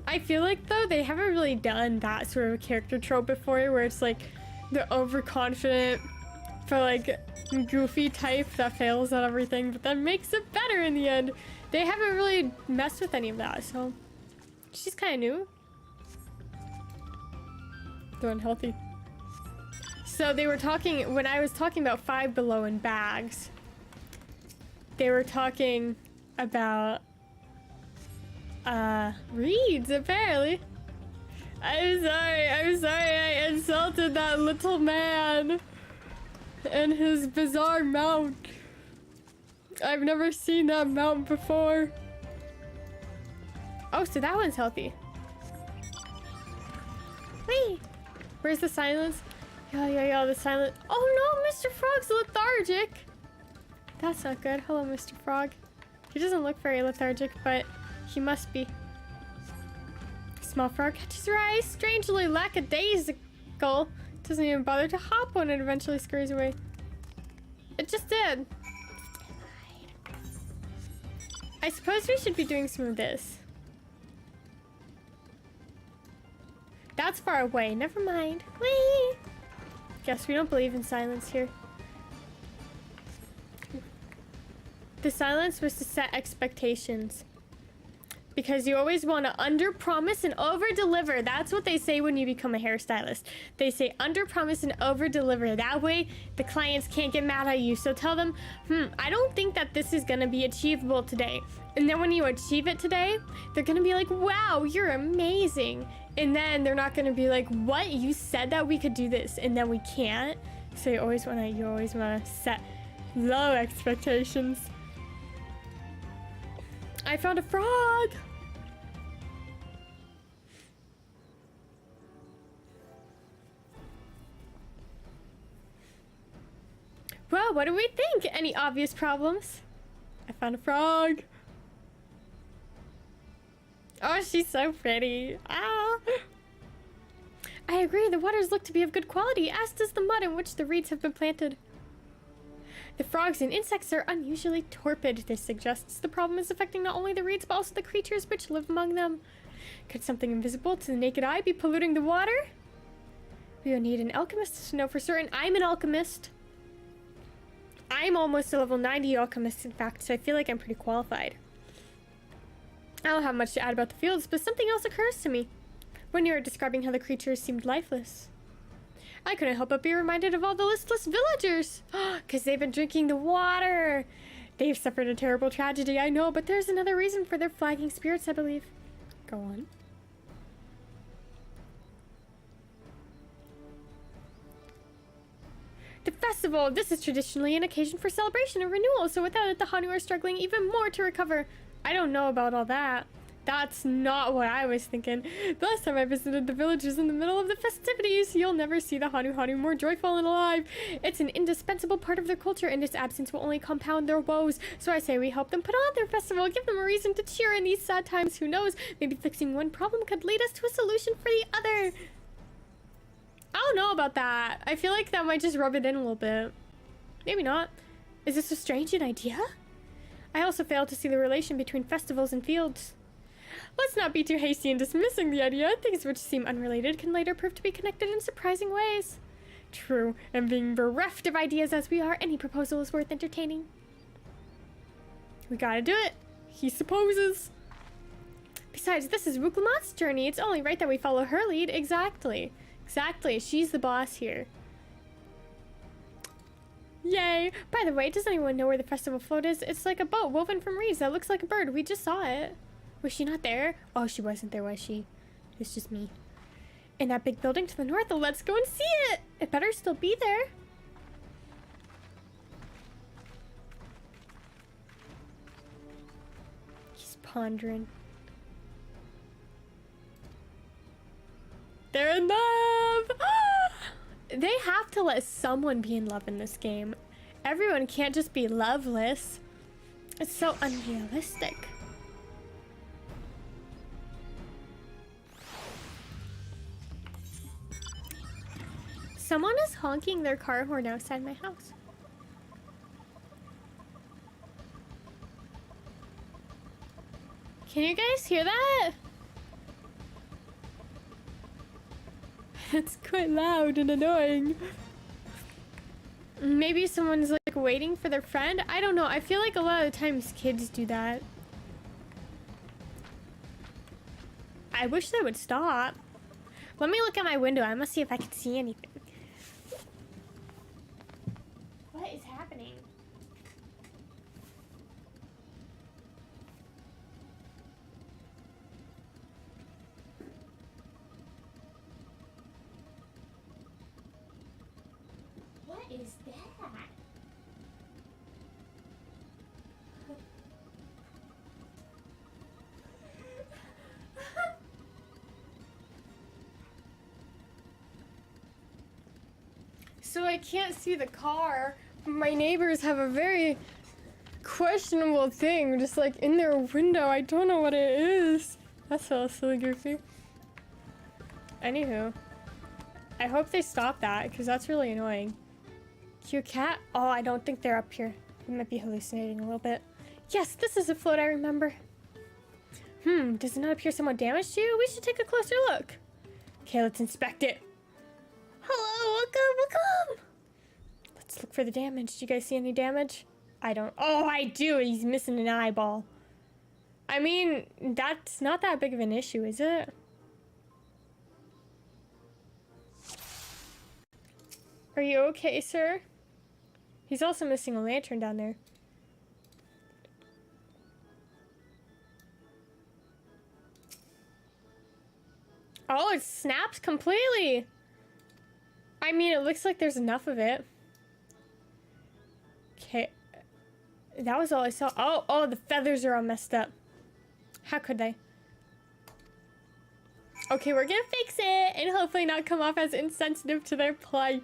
I feel like, though, they haven't really done that sort of a character trope before, where it's like the overconfident for like goofy type that fails at everything, but then makes it better in the end. They haven't really messed with any of that, so she's kind of new. They're unhealthy. So they were talking, when I was talking about Five Below in bags, they were talking about reeds, apparently. I'm sorry I insulted that little man and his bizarre mount. I've never seen that mount before. Oh, so that one's healthy. Wait, where's the silence? Yo, the silence. Oh no, Mr. Frog's lethargic. That's not good. Hello, Mr. Frog. He doesn't look very lethargic, but he must be. Small frog catches her eye, strangely lackadaisical. Doesn't even bother to hop when it eventually scurries away. It just did. I suppose we should be doing some of this. That's far away. Never mind. Whee! Guess we don't believe in silence here. The silence was to set expectations. Because you always want to under-promise and over-deliver. That's what they say when you become a hairstylist. They say under-promise and over-deliver. That way, the clients can't get mad at you. So tell them, I don't think that this is going to be achievable today. And then when you achieve it today, they're going to be like, wow, you're amazing. And then they're not going to be like, what? You said that we could do this, and then we can't. So you always want to set low expectations. I found a frog! Well, what do we think? Any obvious problems? I found a frog. Oh, she's so pretty. Ah! I agree, the waters look to be of good quality, as does the mud in which the reeds have been planted. The frogs and insects are unusually torpid. This suggests the problem is affecting not only the reeds, but also the creatures which live among them. Could something invisible to the naked eye be polluting the water? We will need an alchemist to know for certain. I'm an alchemist. I'm almost a level 90 alchemist, in fact, so I feel like I'm pretty qualified. I don't have much to add about the fields, but something else occurs to me. When you were describing how the creatures seemed lifeless, I couldn't help but be reminded of all the listless villagers. Because they've been drinking the water. They've suffered a terrible tragedy, I know, but there's another reason for their flagging spirits, I believe. Go on. The festival. This is traditionally an occasion for celebration and renewal, so without it, the Hanu are struggling even more to recover. I don't know about all that. That's not what I was thinking. The last time I visited the village was in the middle of the festivities. You'll never see the Hanu more joyful and alive. It's an indispensable part of their culture, and its absence will only compound their woes. So I say we help them put on their festival, give them a reason to cheer in these sad times. Who knows? Maybe fixing one problem could lead us to a solution for the other. I don't know about that. I feel like that might just rub it in a little bit. Maybe not. Is this a strange idea? I also fail to see the relation between festivals and fields. Let's Let's not be too hasty in dismissing the idea. Things which seem unrelated can later prove to be connected in surprising ways. True, and being bereft of ideas as we are, any proposal is worth entertaining. We gotta do it, he supposes. Besides, this is Wuklamat's journey. It's only right that we follow her lead. Exactly. Exactly. She's the boss here. Yay! By the way, does anyone know where the festival float is? It's like a boat woven from reeds that looks like a bird. We just saw it. Was she not there? Oh, she wasn't there, was she? It was just me. In that big building to the north. Let's go and see it! It better still be there. He's pondering. They're in love! They have to let someone be in love in this game. Everyone can't just be loveless. It's so unrealistic. Someone is honking their car horn outside my house. Can you guys hear that? It's quite loud and annoying. Maybe someone's like waiting for their friend. I don't know. I feel like a lot of the times kids do that. I wish they would stop. Let me look at my window. I must see if I can see anything. What is happening? What is that? So I can't see the car. My neighbors have a very questionable thing just like in their window. I don't know what it is. That's so silly goofy. Anywho, I hope they stop that because that's really annoying. Cute cat? Oh, I don't think they're up here. We might be hallucinating a little bit. Yes, this is a float I remember. Does it not appear somewhat damaged to you? We should take a closer look. Okay, let's inspect it. Hello, welcome. Let's look for the damage. Do you guys see any damage? I don't. Oh, I do. He's missing an eyeball. I mean, that's not that big of an issue, is it? Are you okay, sir? He's also missing a lantern down there. Oh, it snaps completely. I mean, it looks like there's enough of it. Okay. That was all I saw. Oh, the feathers are all messed up. How could they? Okay, we're gonna fix it and hopefully not come off as insensitive to their plight.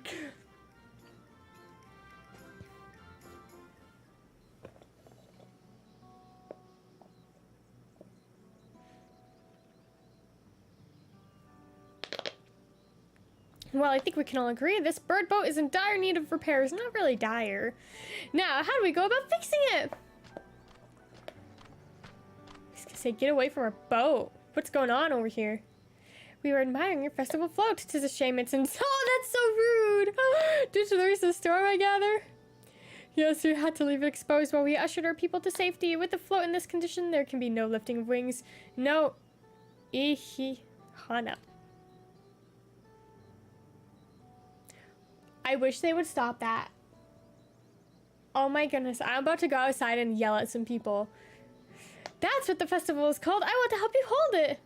Well, I think we can all agree this bird boat is in dire need of repairs. Not really dire. Now, how do we go about fixing it? I was gonna say, get away from our boat. What's going on over here? We were admiring your festival float. 'Tis a shame it's in... Oh, that's so rude! Due to the recent storm, I gather? Yes, we had to leave it exposed while we ushered our people to safety. With the float in this condition, there can be no lifting of wings. No... Ihihana. I wish they would stop that. Oh my goodness, I'm about to go outside and yell at some people. That's what the festival is called. I want to help you hold it.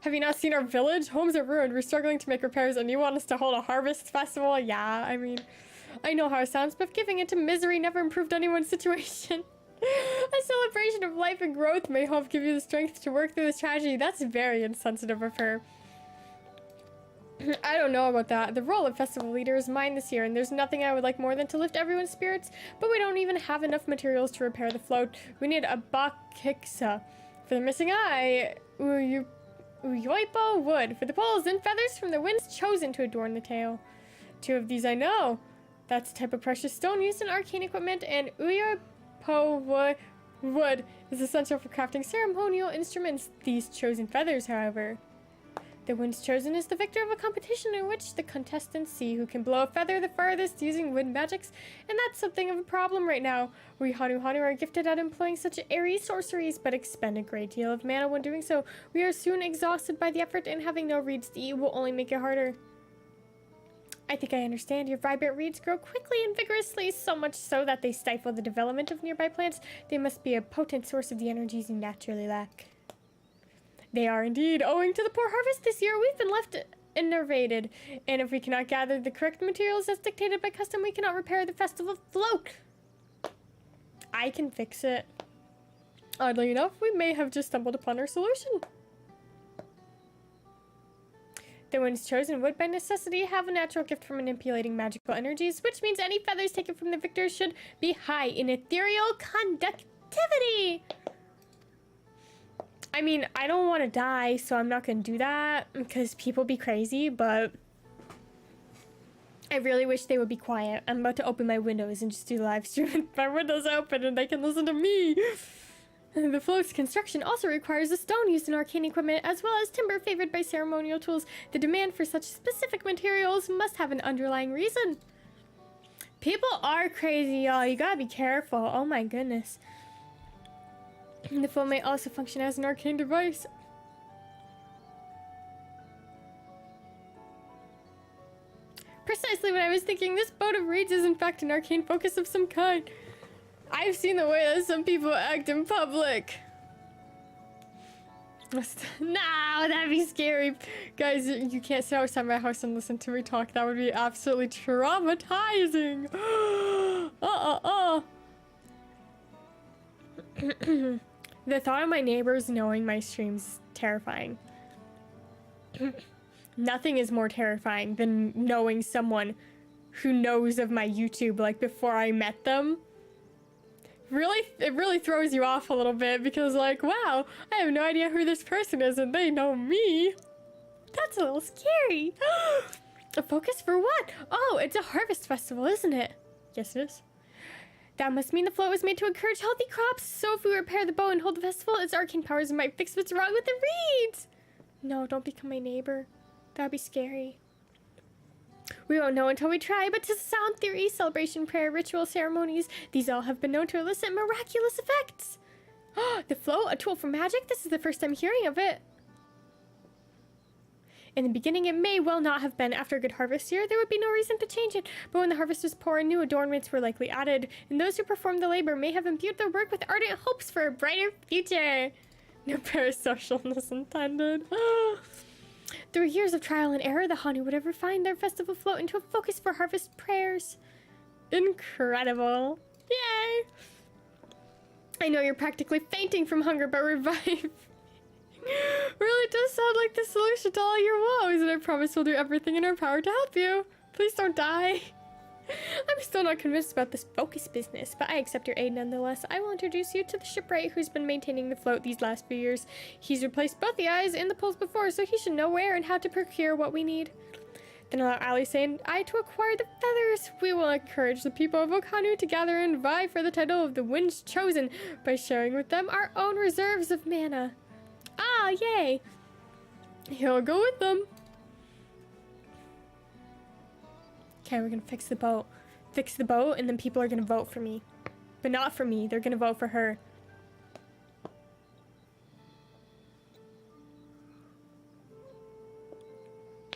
Have you not seen our village? Homes are ruined. We're struggling to make repairs and you want us to hold a harvest festival? Yeah, I mean, I know how it sounds, but giving into misery never improved anyone's situation. A celebration of life and growth may help give you the strength to work through this tragedy. That's very insensitive of her. I don't know about that. The role of festival leader is mine this year, and there's nothing I would like more than to lift everyone's spirits, but we don't even have enough materials to repair the float. We need a bakiksa for the missing eye, uyoipo wood for the poles, and feathers from the winds chosen to adorn the tail. 2 of these I know. That's a type of precious stone used in arcane equipment, and uyoipo wood Wood is essential for crafting ceremonial instruments. These chosen feathers, however. The ones chosen is the victor of a competition in which the contestants see who can blow a feather the farthest using wind magics, and that's something of a problem right now. We Hanu are gifted at employing such airy sorceries, but expend a great deal of mana when doing so. We are soon exhausted by the effort, and having no reeds to eat will only make it harder. I think I understand. Your vibrant reeds grow quickly and vigorously, so much so that they stifle the development of nearby plants. They must be a potent source of the energies you naturally lack. They are indeed. Owing to the poor harvest this year, we've been left enervated. And if we cannot gather the correct materials as dictated by custom, we cannot repair the festival float. I can fix it. Oddly enough, we may have just stumbled upon our solution. The ones chosen would by necessity have a natural gift for manipulating magical energies, which means any feathers taken from the victor should be high in ethereal conductivity. I mean, I don't want to die, so I'm not going to do that because people be crazy, but I really wish they would be quiet. I'm about to open my windows and just do the live stream with my windows open and they can listen to me. The float's construction also requires a stone used in arcane equipment as well as timber favored by ceremonial tools. The demand for such specific materials must have an underlying reason. People are crazy, y'all. You gotta be careful. Oh my goodness. The float may also function as an arcane device. Precisely what I was thinking. This boat of reeds is in fact an arcane focus of some kind. I've seen the way that some people act in public. No, that'd be scary. Guys, you can't sit outside my house and listen to me talk. That would be absolutely traumatizing. The thought of my neighbors knowing my streams is terrifying. Nothing is more terrifying than knowing someone who knows of my YouTube, like, before I met them. It really throws you off a little bit because, like, wow, I have no idea who this person is and they know me. That's a little scary. A focus for what? Oh, it's a harvest festival, isn't it? Yes, it is. That must mean the float was made to encourage healthy crops. So if we repair the bow and hold the festival, its arcane powers might fix what's wrong with the reeds. No, don't become my neighbor. That'd be scary. We won't know until we try, but to sound theory, celebration, prayer, ritual, ceremonies, these all have been known to elicit miraculous effects. The float, a tool for magic? This is the first I'm hearing of it. In the beginning, it may well not have been. After a good harvest year, there would be no reason to change it. But when the harvest was poor, new adornments were likely added, and those who performed the labor may have imbued their work with ardent hopes for a brighter future. No parasocialness intended. Through years of trial and error, the Hanu would have refined their festival float into a focus for harvest prayers. Incredible. Yay! I know you're practically fainting from hunger, but revive. Really does sound like the solution to all your woes, and I promise we'll do everything in our power to help you. Please don't die. I'm still not convinced about this focus business, but I accept your aid nonetheless. I will introduce you to the shipwright who's been maintaining the float these last few years. He's replaced both the eyes and the poles before, so he should know where and how to procure what we need. Then allow Alice and I to acquire the feathers. We will encourage the people of Okhanu to gather and vie for the title of the Winds Chosen by sharing with them our own reserves of mana. Ah, yay! He'll go with them. Okay, we're gonna fix the boat. Fix the boat, and then people are gonna vote for me. But not for me, they're gonna vote for her.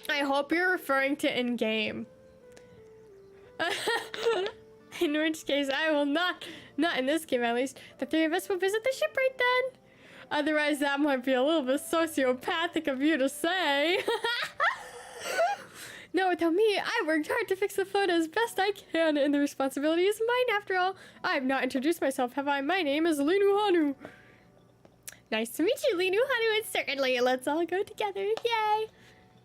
I hope you're referring to in-game. In which case, I will not in this game at least, the three of us will visit the shipwright then. Otherwise, that might be a little bit sociopathic of you to say. No, without me, I worked hard to fix the float as best I can, and the responsibility is mine after all. I have not introduced myself, have I? My name is Linu Hanu. Nice to meet you, Linu Hanu, and certainly let's all go together, yay!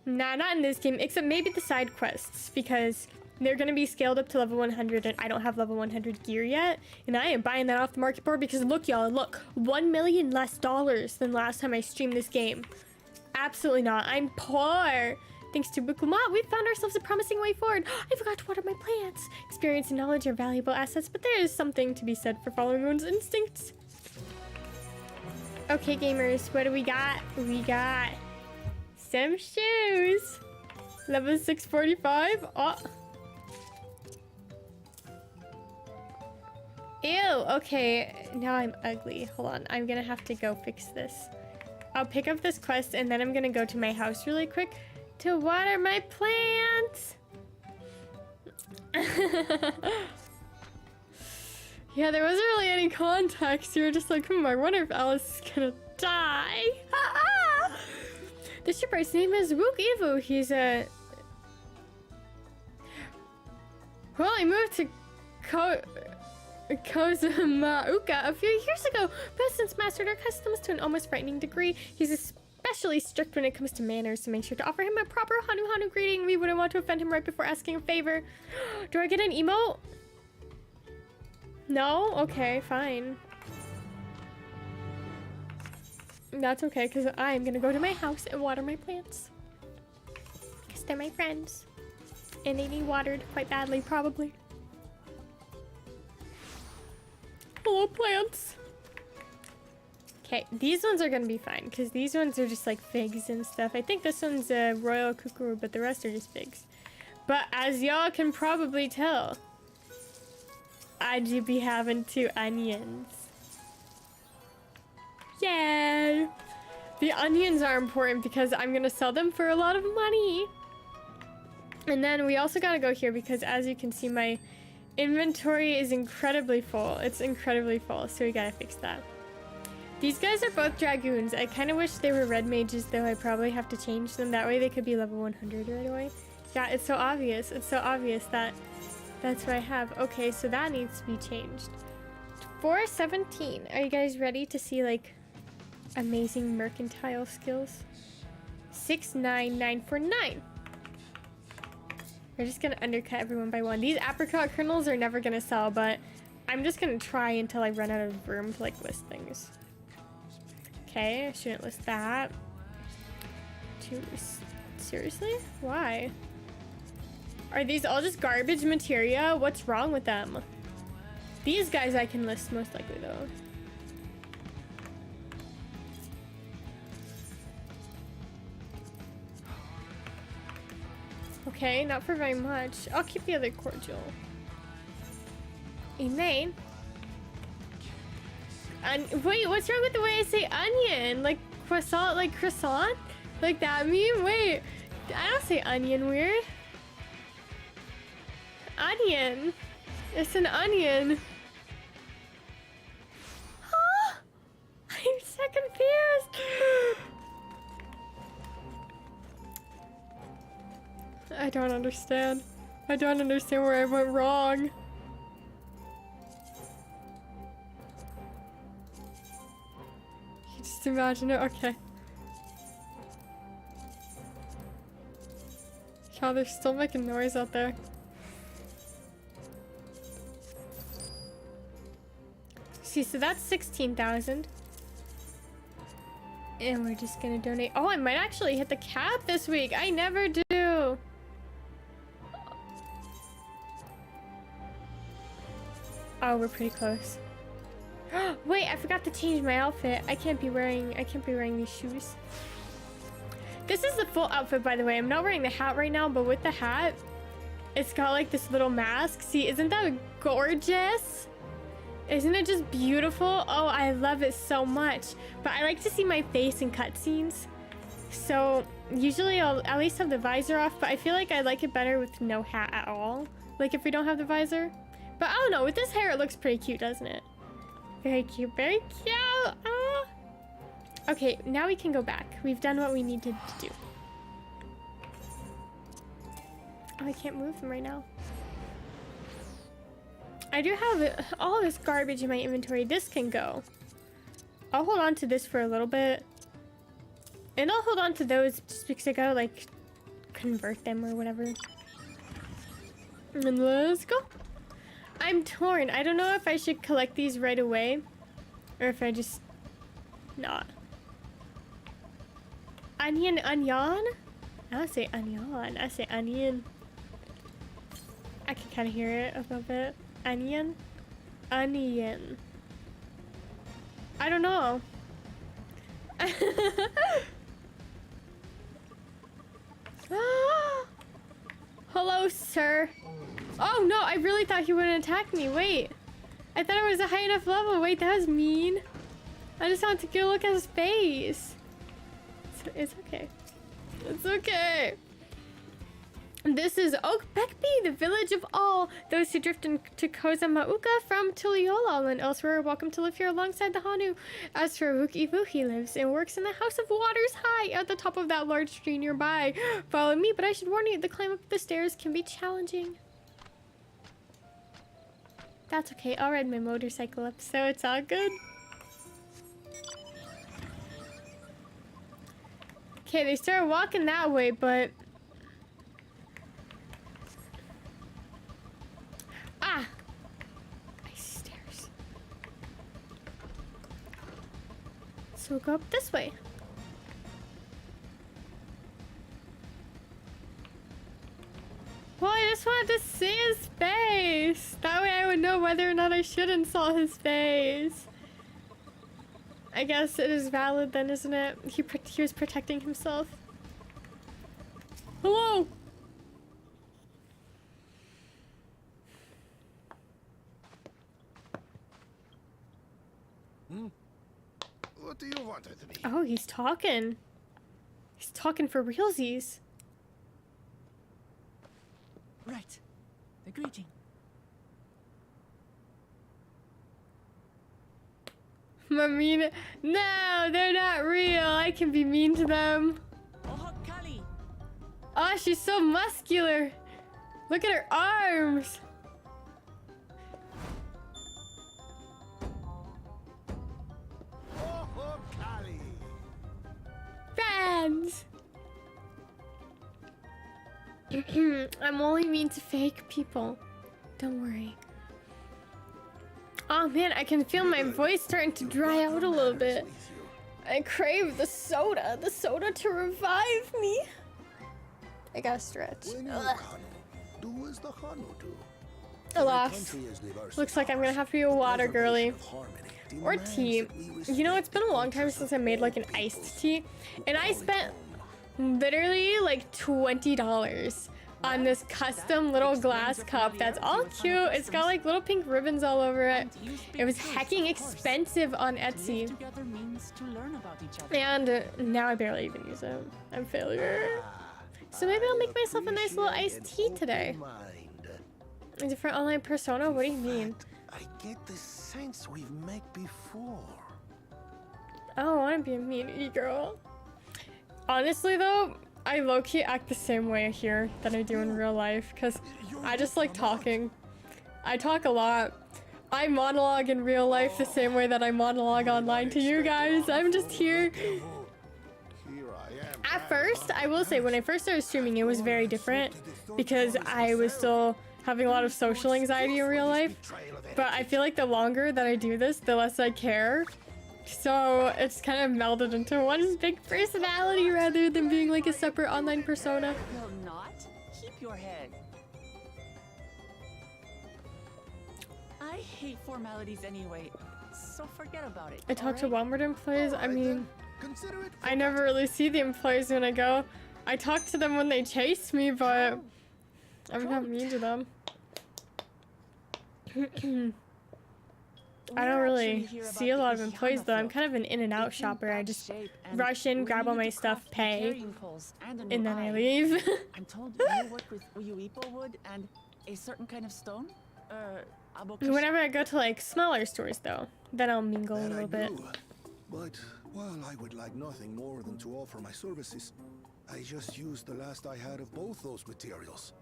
Nah, not in this game, except maybe the side quests, because they're gonna be scaled up to level 100, and I don't have level 100 gear yet, and I am buying that off the market board because look, y'all, look, $1 million less than last time I streamed this game. Absolutely not, I'm poor. Thanks to Bukumat, we've found ourselves a promising way forward. I forgot to water my plants. Experience and knowledge are valuable assets, but there is something to be said for following one's instincts. Okay, gamers, what do we got? We got some shoes. Level 645. Oh. Ew, okay. Now I'm ugly. Hold on. I'm gonna have to go fix this. I'll pick up this quest and then I'm gonna go to my house really quick to water my plants. Yeah, there wasn't really any context. You were just like, I wonder if Alice is gonna die. The shipwright's name is Wook Evu. He's a... Well, he moved to Kozumauka a few years ago, but since mastered our customs to an almost frightening degree. He's especially strict when it comes to manners, so make sure to offer him a proper Hanu greeting. We wouldn't want to offend him right before asking a favor. Do I get an emote? No? Okay, fine. That's okay, because I'm gonna go to my house and water my plants. Because they're my friends. And they need watered quite badly, probably. Hello, plants. Okay, these ones are gonna be fine, because these ones are just like figs and stuff. I think this one's a royal kukuru, but the rest are just figs. But as y'all can probably tell, I do be having 2 onions. Yay! The onions are important because I'm gonna sell them for a lot of money. And then we also gotta go here because as you can see, my inventory is incredibly full. It's incredibly full, so we gotta fix that. These guys are both dragoons. I kind of wish they were red mages, though I probably have to change them. That way they could be level 100 right away. Yeah, it's so obvious. It's so obvious that that's what I have. Okay, so that needs to be changed. 417. Are you guys ready to see, like, amazing mercantile skills? 69949. We're just gonna undercut everyone by 1. These apricot kernels are never gonna sell, but I'm just gonna try until I run out of room to, like, list things. Okay, I shouldn't list that. Seriously? Why? Are these all just garbage materia? What's wrong with them? These guys I can list most likely, though. Okay, not for very much. I'll keep the other cordial. Elaine? Wait, what's wrong with the way I say onion? Like croissant, like croissant? Like that meme? Wait, I don't say onion weird. Onion. It's an onion. Huh? I'm so confused. I don't understand. I don't understand where I went wrong. You just imagine it? Okay. Yeah, they're still making noise out there. See, so that's 16,000. And we're just gonna donate. Oh, I might actually hit the cap this week. I never do. Oh, we're pretty close. Wait, I forgot to change my outfit. I can't be wearing these shoes. This is the full outfit, by the way. I'm not wearing the hat right now, but with the hat, it's got like this little mask. See, isn't that gorgeous? Isn't it just beautiful? Oh, I love it so much. But I like to see my face in cutscenes. So usually I'll at least have the visor off, but I feel like I like it better with no hat at all. Like if we don't have the visor. But I don't know, with this hair it looks pretty cute, doesn't it? Very cute, very cute. Ah. Okay, now we can go back. We've done what we needed to do. Oh, I can't move them right now. I do have all this garbage in my inventory. This can go. I'll hold on to this for a little bit. And I'll hold on to those just because I gotta like convert them or whatever. And let's go. I'm torn. I don't know if I should collect these right away or if I just not. Onion, onion? I don't say onion. I say onion. I can kind of hear it a little bit. Onion? Onion. I don't know. Hello, sir. Oh no, I really thought he wouldn't attack me. Wait. I thought it was a high enough level. Wait, that was mean. I just wanted to go look at his face. It's okay. It's okay. This is Oak Beckby, the village of all those who drift into Kozamauka from Tuliyola and elsewhere are welcome to live here alongside the Hanu. As for Wuki, he lives and works in the House of Waters High at the top of that large tree nearby. Follow me, but I should warn you, the climb up the stairs can be challenging. That's okay, I'll ride my motorcycle up, so it's all good. Okay, they started walking that way, but... Ah! Nice stairs. So we'll go up this way. Well, I just wanted to see his face. That way I would know whether or not I shouldn't saw his face. I guess it is valid then, isn't it? He was protecting himself. Hello! What do you want with me? Oh, he's talking. He's talking for realsies. Right. The greeting. I mean, no, they're not real. I can be mean to them. Oh, Kali. Oh, she's so muscular. Look at her arms. Oh, Kali. Friends. I'm only mean to fake people. Don't worry. Oh man, I can feel my voice starting to dry out a little bit. I crave the soda to revive me. I gotta stretch. Ugh. Do as the Hanu do. Alas, looks like I'm gonna have to be a water girly. Or tea. You know, it's been a long time since I made like an iced tea. And I spent literally like $20 on this custom little glass cup that's all cute. It's got like little pink ribbons all over it. It was hecking expensive on Etsy. And now I barely even use it. I'm a failure. So maybe I'll make myself a nice little iced tea today. A different online persona? What do you mean? I get the sense we've met before. I don't want to be a mean e-girl. Honestly though, I low-key act the same way here than I do in real life because I just like talking. I talk a lot. I monologue in real life the same way that I monologue online to you guys. I'm just here. At first, I will say when I first started streaming it was very different because I was still having a lot of social anxiety in real life. But I feel like the longer that I do this, the less I care. So it's kind of melded into one big personality rather than being like a separate online persona. Will not. Keep your head. I hate formalities anyway, so forget about it. I talk to alright? Walmart employees. I mean, Consider it I never really see the employees when I go. I talk to them when they chase me, but I'm not mean to them. I don't really see a lot of employees though. I'm kind of an in and out shopper. I just rush in, grab all my stuff, pay, and then I leave. I'm told you work with Uyuipo wood and a certain kind of stone? Abokishi? Whenever I go to like smaller stores though, then I'll mingle a that I little bit. do. But while I would like nothing more than to offer my services, I just used the last I had of both those materials.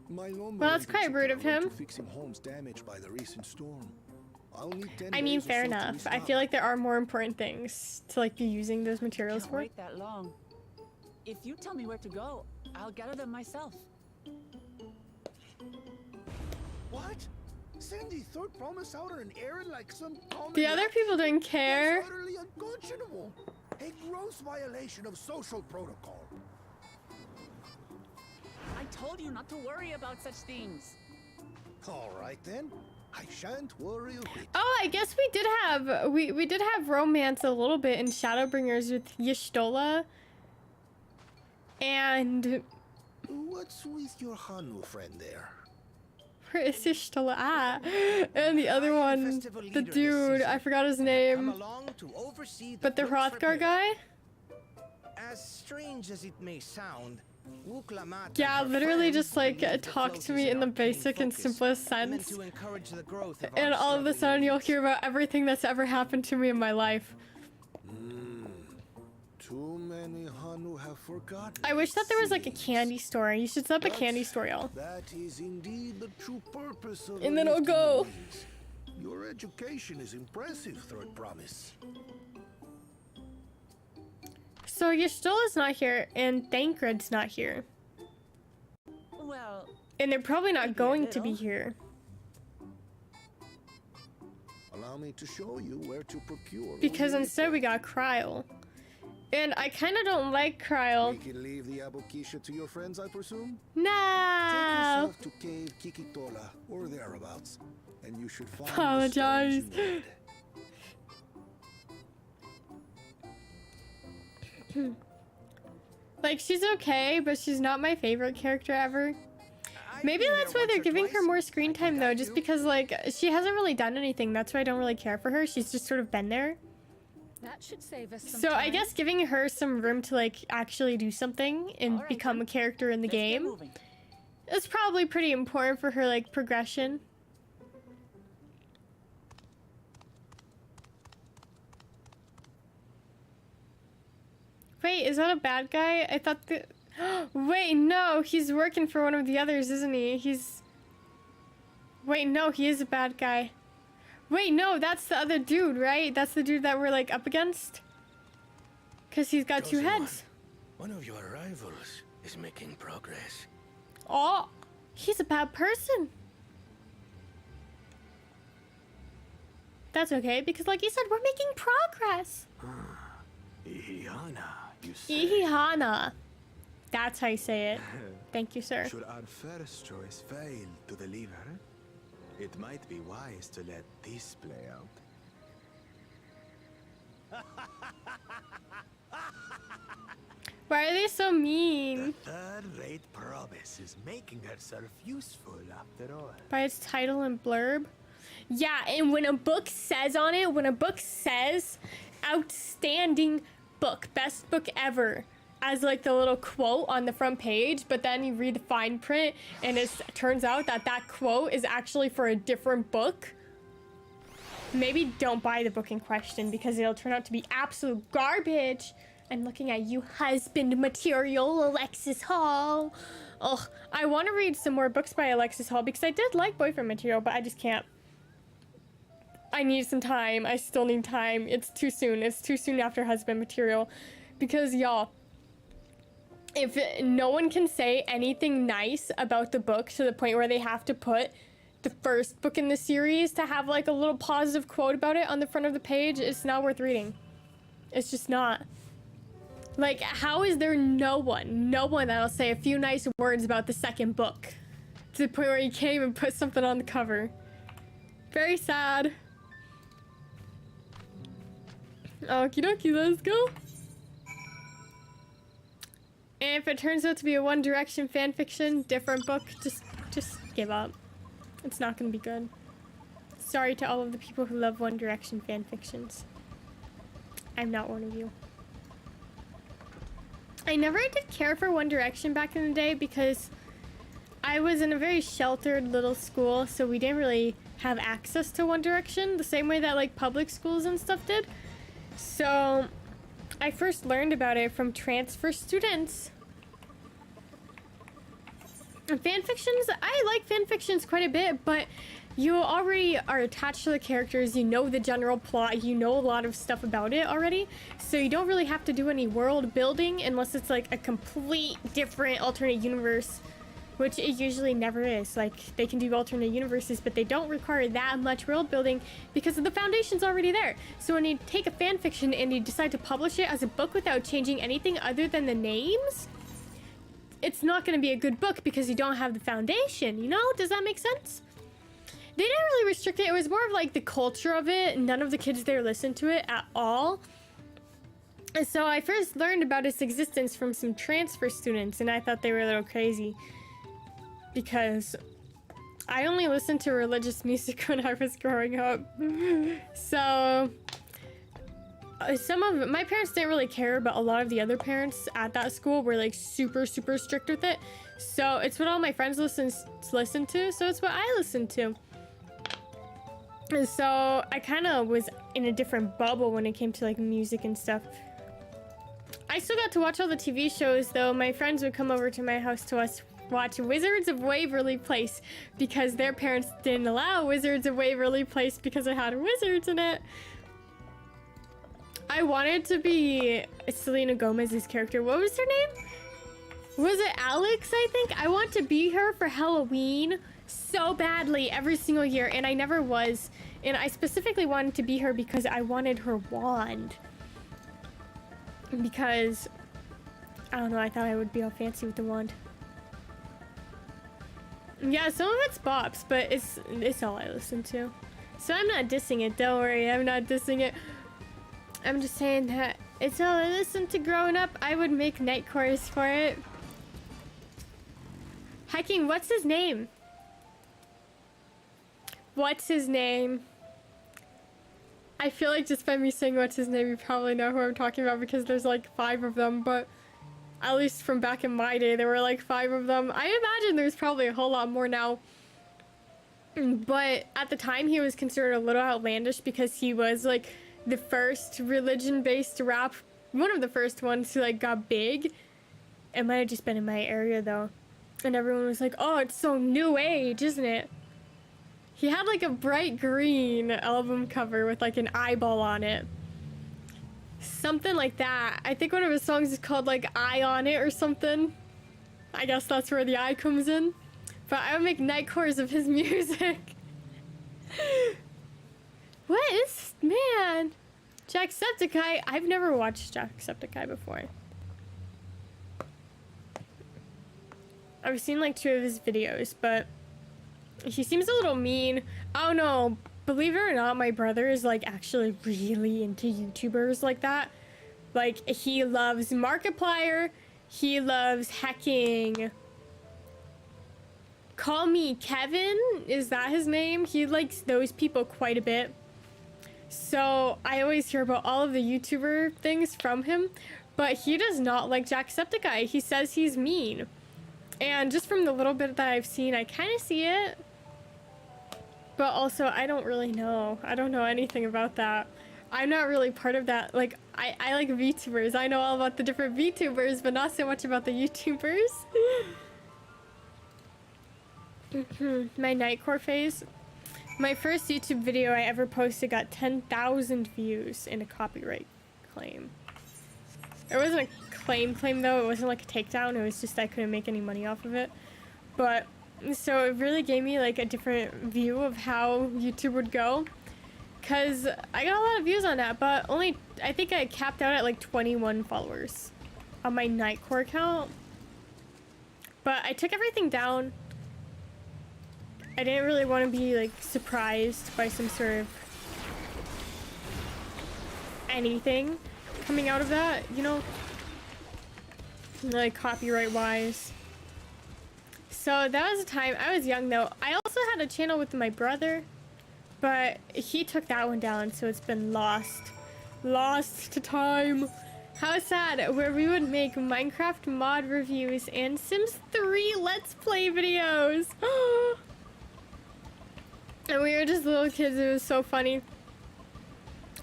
My lumber Well, that's in quite rude of particular went him. to fixing homes damaged by the recent storm. I'll need 10 I mean, days or fair so to enough. I restock. feel like there are more important things to like be using those materials Can't for. wait that long. If you tell me where to go, I'll gather them myself. What? Sandy Third promised out on an errand like some common The other rat? people didn't care. That's utterly unconscionable. A gross violation of social protocol. I told you not to worry about such things. All right then. I shan't worry a bit. Oh, I guess we did have romance a little bit in Shadowbringers with Y'shtola. And What's with your Hanu friend there? where is Y'shtola at? And the other one, the dude, I forgot his name. But the Hrothgar guy? As strange as it may sound, Wuklamat Yeah, and her literally friends just like believe the talk float to is me an in the arcane basic and focus, simplest meant sense. to encourage the growth of And our all of a struggling sudden you'll youths. hear about everything that's ever happened to me in my life. Too many Hanu have forgotten. I wish that there was like a seems. candy store. You should set up a But candy store, y'all. That is indeed the true purpose of And then I'll lifting go. the wings. Your education is impressive, Third Promise. So Y'shtola's not here, and Thancred's not here. Well, And they're probably not Maybe a going to be little. here. Allow me to show you where to procure. Because all instead your we got Kryl. And I kind of don't like Kryl. We can leave the Abokisha to your friends, I presume? No! Take yourself to Cave Kikitola, or thereabouts, and you should find Apologize. the stones you need. Like, she's okay, but she's not my favorite character ever. I've Maybe been that's there why they're once or giving her twice. more screen I can time, though, guide just you. because, like, she hasn't really done anything. That's why I don't really care for her. She's just sort of been there. That should save us some So I time. guess giving her some room to, like, actually do something and Alright, become then. a character in the let's get game moving. is probably pretty important for her, like, progression. Wait, is that a bad guy? I thought that... Wait, no, he's working for one of the others, isn't he? He's... Wait, no, he is a bad guy. Wait, no, that's the other dude, right? That's the dude that we're, like, up against? Because he's got two Chosen heads. One of your rivals is making progress. Oh, he's a bad person. That's okay, because like you said, we're making progress. Ihiana, you say? Ihihana. That's how you say it. Thank you, sir. Should our first choice fail to deliver, it might be wise to let this play out. Why are they so mean? Third-rate promise is making herself useful after all. By its title and blurb? Yeah, and when a book says on it, when a book says outstanding book, best book ever, as like the little quote on the front page, but then you read the fine print and it turns out that that quote is actually for a different book, maybe don't buy the book in question because it'll turn out to be absolute garbage. I'm looking at you, husband material, Alexis Hall. Ugh, I want to read some more books by Alexis Hall because I did like boyfriend material, but I just can't. I need some time. I still need time. It's too soon. It's too soon after husband material. Because, y'all, if no one can say anything nice about the book to the point where they have to put the first book in the series to have, like, a little positive quote about it on the front of the page, it's not worth reading. It's just not. Like, how is there no one that'll say a few nice words about the second book? To the point where you can't even put something on the cover. Very sad. Okie dokie, let's go. And if it turns out to be a One Direction fanfiction, different book, just give up. It's not gonna be good. Sorry to all of the people who love One Direction fanfictions. I'm not one of you. I never did care for One Direction back in the day because I was in a very sheltered little school, so we didn't really have access to One Direction the same way that like public schools and stuff did. So I first learned about it from transfer students. And fanfictions, I like fanfictions quite a bit, but you already are attached to the characters, you know the general plot, you know a lot of stuff about it already, so you don't really have to do any world building unless it's like a complete different alternate universe, which it usually never is. Like, they can do alternate universes, but they don't require that much world building because the foundation's already there. So when you take a fanfiction and you decide to publish it as a book without changing anything other than the names, it's not going to be a good book because you don't have the foundation, you know? Does that make sense? they didn't really restrict it. It was more of like the culture of it. None of the kids there listened to it at all. And so I first learned about its existence from some transfer students, and I thought they were a little crazy because I only listened to religious music when I was growing up. So some of my parents didn't really care, but a lot of the other parents at that school were like super strict with it. So it's what all my friends listen to, so it's what I listened to. And so I kind of was in a different bubble when it came to like music and stuff. I still got to watch all the TV shows though. My friends would come over to my house to watch Wizards of Waverly Place because their parents didn't allow Wizards of Waverly Place because it had wizards in it. I wanted to be Selena Gomez's character. What was her name? Was it Alex, I think? I want to be her for Halloween so badly every single year, and I never was. And I specifically wanted to be her because I wanted her wand. Because, I don't know, I thought I would be all fancy with the wand. Yeah, some of it's bops, but it's all I listen to. So I'm not dissing it, don't worry, I'm not dissing it. I'm just saying that it's all I listened to growing up. I would make night chorus for it. Hacking, what's his name? What's his name? I feel like just by me saying what's his name, you probably know who I'm talking about because there's like 5 of them, but at least from back in my day, there were like 5 of them. I imagine there's probably a whole lot more now. But at the time, he was considered a little outlandish because he was like the first religion-based rap, one of the first ones who like got big. It might have just been in my area though. And everyone was like, oh, it's so new age, isn't it? He had like a bright green album cover with like an eyeball on it. Something like that. I think one of his songs is called like Eye on It or something. I guess that's where the eye comes in. But I would make night chorus of his music. What is, man? Jacksepticeye. I've never watched Jacksepticeye before. I've seen like 2 of his videos, but he seems a little mean. I don't know. Believe it or not, my brother is like actually really into YouTubers like that. Like he loves Markiplier. He loves hacking. Call Me Kevin. Is that his name? He likes those people quite a bit. So I always hear about all of the YouTuber things from him. But he does not like Jacksepticeye. He says he's mean. And just from the little bit that I've seen, I kind of see it. But also, I don't really know. I don't know anything about that. I'm not really part of that. Like, I like VTubers. I know all about the different VTubers, but not so much about the YouTubers. My Nightcore phase. My first YouTube video I ever posted got 10,000 views in a copyright claim. It wasn't a claim though. It wasn't like a takedown. It was just I couldn't make any money off of it. But so it really gave me like a different view of how YouTube would go. Cause I got a lot of views on that, but only I think I capped out at like 21 followers on my Nightcore account. But I took everything down. I didn't really want to be like surprised by some sort of anything coming out of that, you know, like copyright wise. So that was a time. I was young though. I also had a channel with my brother, but he took that one down, so it's been lost to time. How sad, where we would make Minecraft mod reviews and Sims 3 Let's Play videos. And we were just little kids. It was so funny.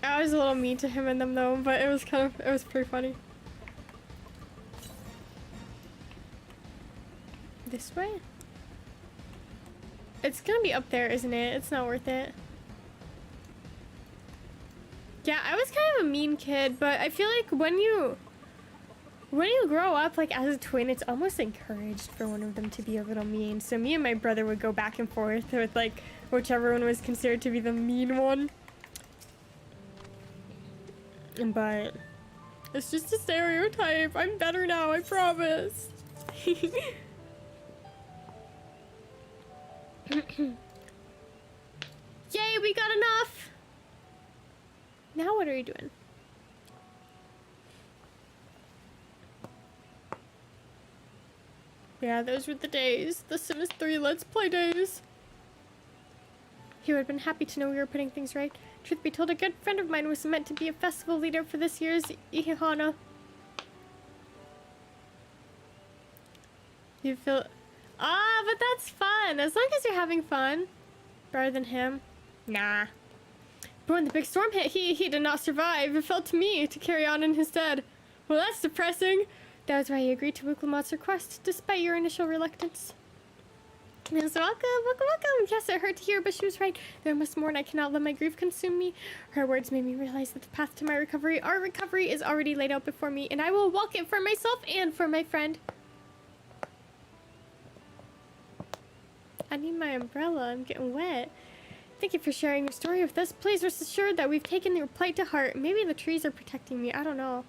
I was a little mean to him and them though, but it was pretty funny. This way? It's gonna be up there, isn't it? It's not worth it. Yeah, I was kind of a mean kid, but I feel like when you grow up like as a twin, it's almost encouraged for one of them to be a little mean. So me and my brother would go back and forth with like whichever one was considered to be the mean one. But it's just a stereotype. I'm better now, I promise. Okay, we got enough. Now what are you doing? Yeah, those were the days. The Sims 3 Let's Play days. He would have been happy to know we were putting things right. Truth be told, a good friend of mine was meant to be a festival leader for this year's Ihana. You feel... Ah, but that's fun. As long as you're having fun. Better than him. Nah. But when the big storm hit, he did not survive. It fell to me to carry on in his stead. Well, that's depressing. That was why he agreed to Wuklamat's request, despite your initial reluctance. Yes, welcome. Yes, it hurt to hear, but she was right. There must more, and I cannot let my grief consume me. Her words made me realize that the path to my recovery, our recovery, is already laid out before me, and I will walk it for myself and for my friend. I need my umbrella. I'm getting wet. Thank you for sharing your story with us. Please rest assured that we've taken your plight to heart. Maybe the trees are protecting me. I don't know.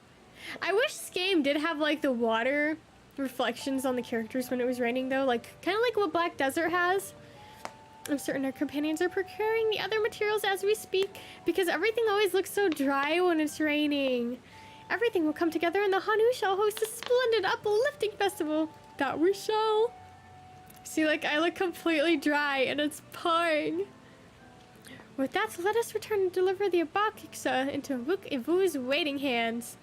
I wish this game did have, like, the water reflections on the characters when it was raining, though. Like, kind of like what Black Desert has. I'm certain our companions are procuring the other materials as we speak, because everything always looks so dry when it's raining. Everything will come together, and the Hanu shall host a splendid uplifting festival. That we shall. See, like, I look completely dry, and it's pouring. With that, let us return and deliver the Abakiksa into Wuk Ivu's waiting hands.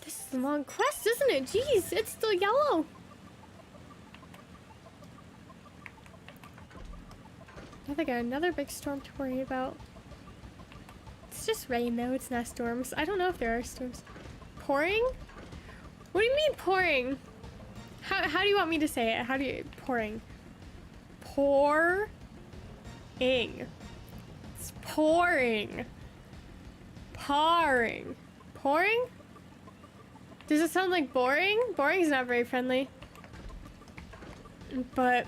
This is a long quest, isn't it? Jeez, it's still yellow. Now they got another big storm to worry about. It's just rain, though. It's not storms. I don't know if there are storms. Pouring? What do you mean pouring? How do you want me to say it? How do you... Pouring. Pouring. It's pouring. Pouring. Pouring? Does it sound like boring? Boring is not very friendly. But...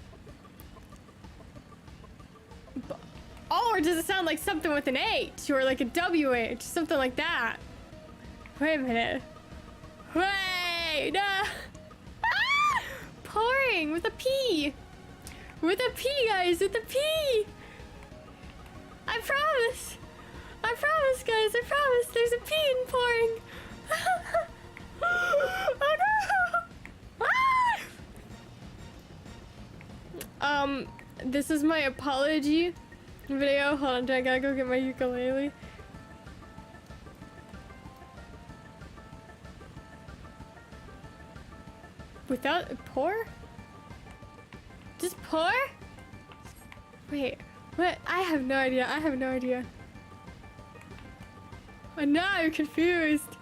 Oh, or does it sound like something with an H? Or like a WH? Something like that. Wait a minute. Wait! Ah! Pouring with a P! With a P, guys! With a P! I promise! I promise, guys! I promise! There's a P in pouring! Oh no! Ah! This is my apology video. Hold on, I gotta go get my ukulele. Without pour? Just pour? Wait, what? I have no idea. I have no idea. Oh, now I'm confused.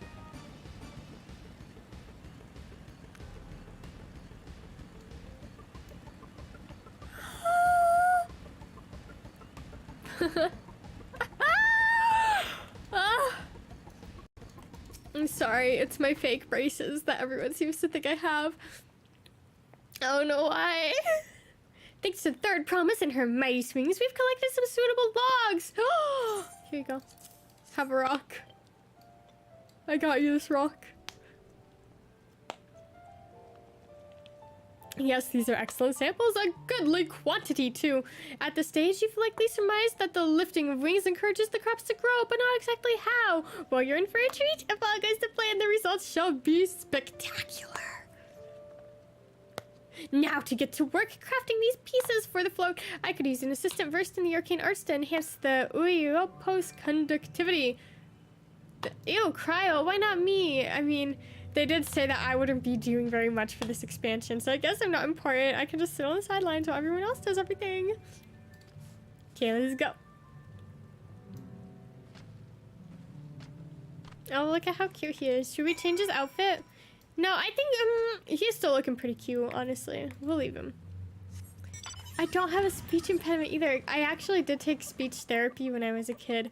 I'm sorry, it's my fake braces that everyone seems to think I have. I don't know why. Thanks to the third promise and her mighty swings, we've collected some suitable logs. Here you go. Have a rock. I got you this rock. Yes, these are excellent samples, a goodly quantity too. At this stage, you've likely surmised that the lifting of wings encourages the crops to grow, but not exactly how. Well, you're in for a treat. If all goes to plan, the results shall be spectacular. Now to get to work crafting these pieces for the float. I could use an assistant versed in the arcane arts to enhance the post conductivity. Ew, cryo, why not me? I mean, they did say that I wouldn't be doing very much for this expansion, so I guess I'm not important. I can just sit on the sidelines while everyone else does everything. Okay, let's go. Oh, look at how cute he is. Should we change his outfit? No, I think he's still looking pretty cute, honestly. We'll leave him. I don't have a speech impediment either. I actually did take speech therapy when I was a kid,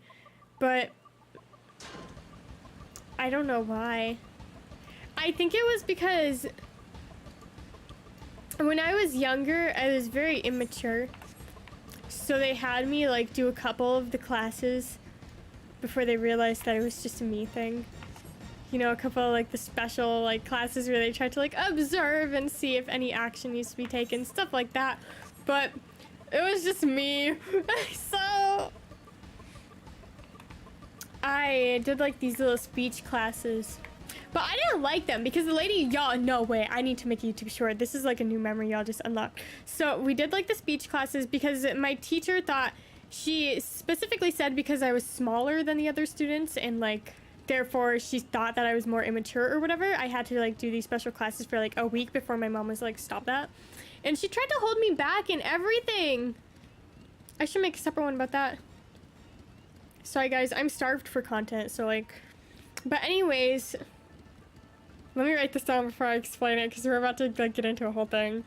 but I don't know why. I think it was because when I was younger, I was very immature. So they had me like do a couple of the classes before they realized that it was just a me thing. you know, a couple of like the special like classes where they try to like observe and see if any action needs to be taken, stuff like that. But it was just me. So I did like these little speech classes, but I didn't like them because the lady, y'all, no way, I need to make a YouTube short. This is like a new memory y'all just unlocked. So we did like the speech classes because my teacher thought, she specifically said because I was smaller than the other students and like therefore she thought that I was more immature or whatever, I had to like do these special classes for like a week before my mom was like, stop that. And she tried to hold me back and everything. I should make a separate one about that. Sorry guys, I'm starved for content, so like, but anyways, let me write this down before I explain it because we're about to like get into a whole thing.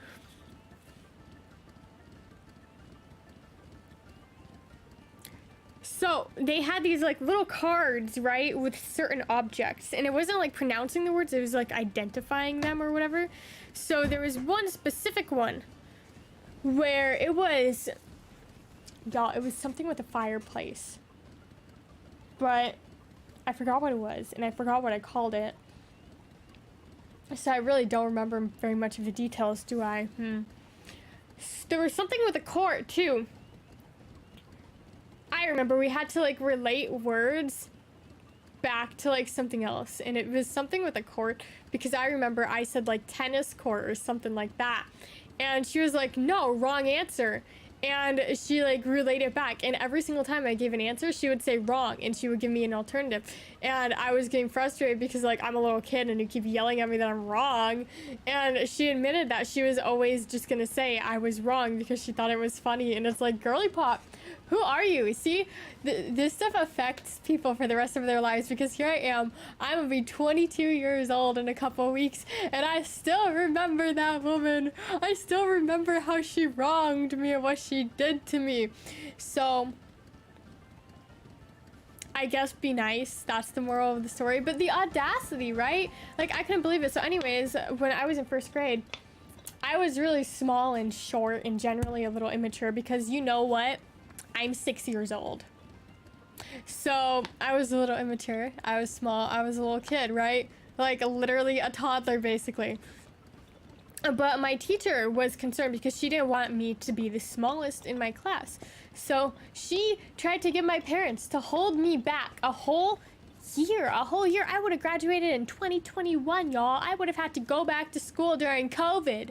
So they had these like little cards, right, with certain objects, and it wasn't like pronouncing the words, it was like identifying them or whatever. So there was one specific one where it was, y'all, it was something with a fireplace, but I forgot what it was and I forgot what I called it. So I really don't remember very much of the details, do I? There was something with a court too. I remember we had to like relate words back to like something else, and it was something with a court because I remember I said like tennis court or something like that, and she was like, no, wrong answer. And she like relayed it back, and every single time I gave an answer she would say wrong and she would give me an alternative, and I was getting frustrated because like I'm a little kid and you keep yelling at me that I'm wrong. And she admitted that she was always just gonna say I was wrong because she thought it was funny, and it's like, girly pop, who are you? See, this stuff affects people for the rest of their lives because here I am, I'm gonna be 22 years old in a couple weeks and I still remember that woman. I still remember how she wronged me and what she did to me. So I guess be nice, that's the moral of the story. But the audacity, right? Like I couldn't believe it. So anyways, when I was in first grade, I was really small and short and generally a little immature because you know what? I'm 6 years old. So I was a little immature. I was small. I was a little kid, right? Like literally a toddler basically. But my teacher was concerned because she didn't want me to be the smallest in my class. So she tried to get my parents to hold me back a whole year. I would have graduated in 2021, y'all. I would have had to go back to school during COVID.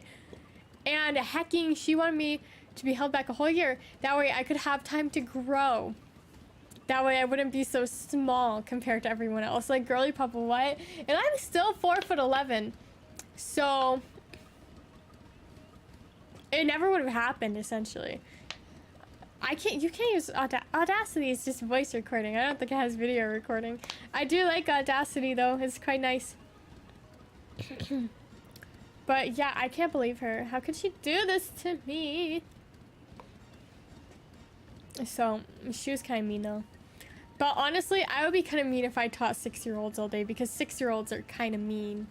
And hecking, she wanted me to be held back a whole year. That way I could have time to grow. That way I wouldn't be so small compared to everyone else. Like, girly papa, what? And I'm still 4'11". So it never would have happened, essentially. You can't use Audacity. Is just voice recording. I don't think it has video recording. I do like Audacity though. It's quite nice. But yeah, I can't believe her. How could she do this to me? So she was kind of mean though. But honestly, I would be kind of mean if I taught 6-year-olds all day because 6-year-olds are kind of mean.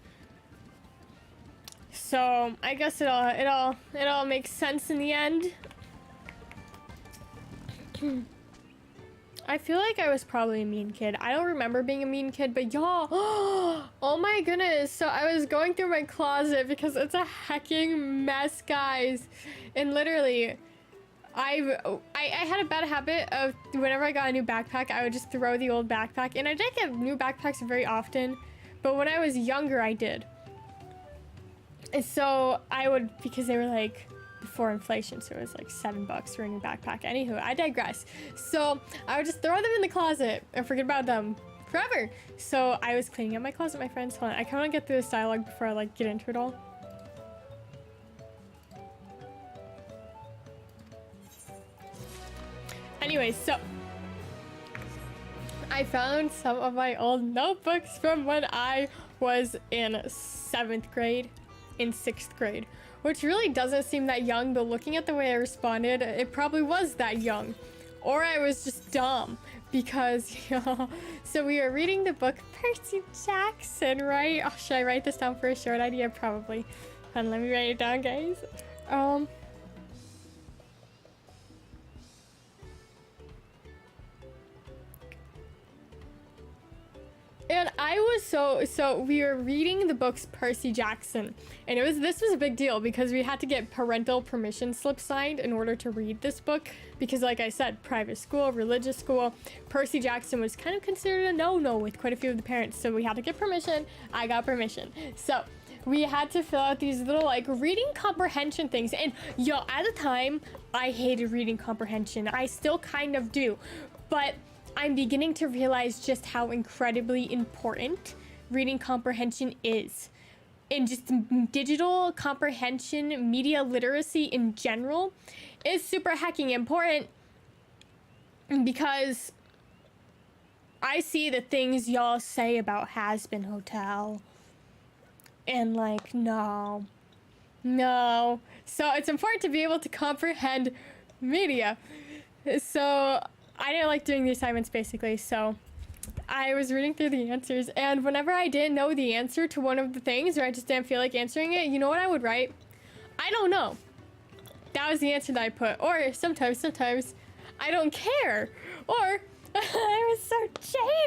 So I guess it all makes sense in the end. I feel like I was probably a mean kid. I don't remember being a mean kid, but y'all, oh my goodness. So I was going through my closet because it's a hecking mess, guys. And literally, I had a bad habit of whenever I got a new backpack, I would just throw the old backpack. And I didn't get new backpacks very often, but when I was younger, I did. And so I would, because they were like, before inflation, so it was like $7 for a new backpack. Anywho, I digress. So I would just throw them in the closet and forget about them forever. So I was cleaning up my closet, my friends. Hold on, I kind of want to get through this dialogue before I like get into it all. Anyways, so I found some of my old notebooks from when I was in 7th grade, in 6th grade. Which really doesn't seem that young, but looking at the way I responded, it probably was that young. Or I was just dumb. Because, so we are reading the book Percy Jackson, right? Oh, should I write this down for a short idea? Probably. Hold on, let me write it down, guys. And I was so we were reading the books Percy Jackson, and this was a big deal because we had to get parental permission slip signed in order to read this book, because like I said, private school, religious school, Percy Jackson was kind of considered a no-no with quite a few of the parents, so we had to get permission. I got permission. So we had to fill out these little like reading comprehension things, and yo, at the time I hated reading comprehension. I still kind of do, but I'm beginning to realize just how incredibly important reading comprehension is. And just digital comprehension, media literacy in general is super hecking important, because I see the things y'all say about Has-Been Hotel. And like, no. So it's important to be able to comprehend media. So I didn't like doing the assignments basically, so I was reading through the answers, and whenever I didn't know the answer to one of the things, or I just didn't feel like answering it, you know what I would write? I don't know. That was the answer that I put. Or sometimes, I don't care. Or I was so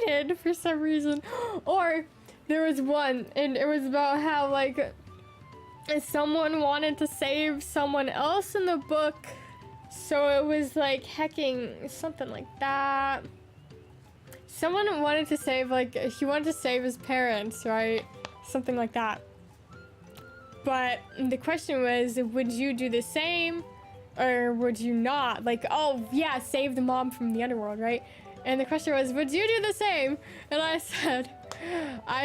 jaded for some reason. Or there was one, and it was about how like someone wanted to save someone else in the book. So it was like hecking, something like that. Someone wanted to save, like, he wanted to save his parents, right? Something like that. But the question was, would you do the same or would you not? Like, oh yeah, save the mom from the underworld, right? And the question was, would you do the same? And I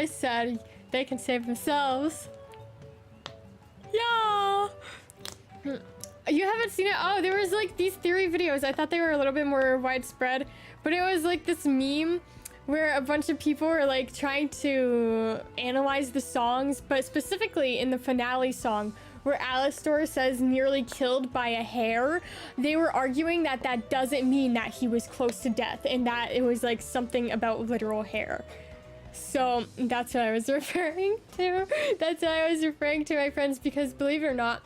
said, they can save themselves. Yeah. You haven't seen it? Oh, there was like these theory videos. I thought they were a little bit more widespread, but it was like this meme where a bunch of people were like trying to analyze the songs, but specifically in the finale song where Alastor says nearly killed by a hair, they were arguing that that doesn't mean that he was close to death and that it was like something about literal hair. So that's what I was referring to. That's what I was referring to, my friends, because believe it or not,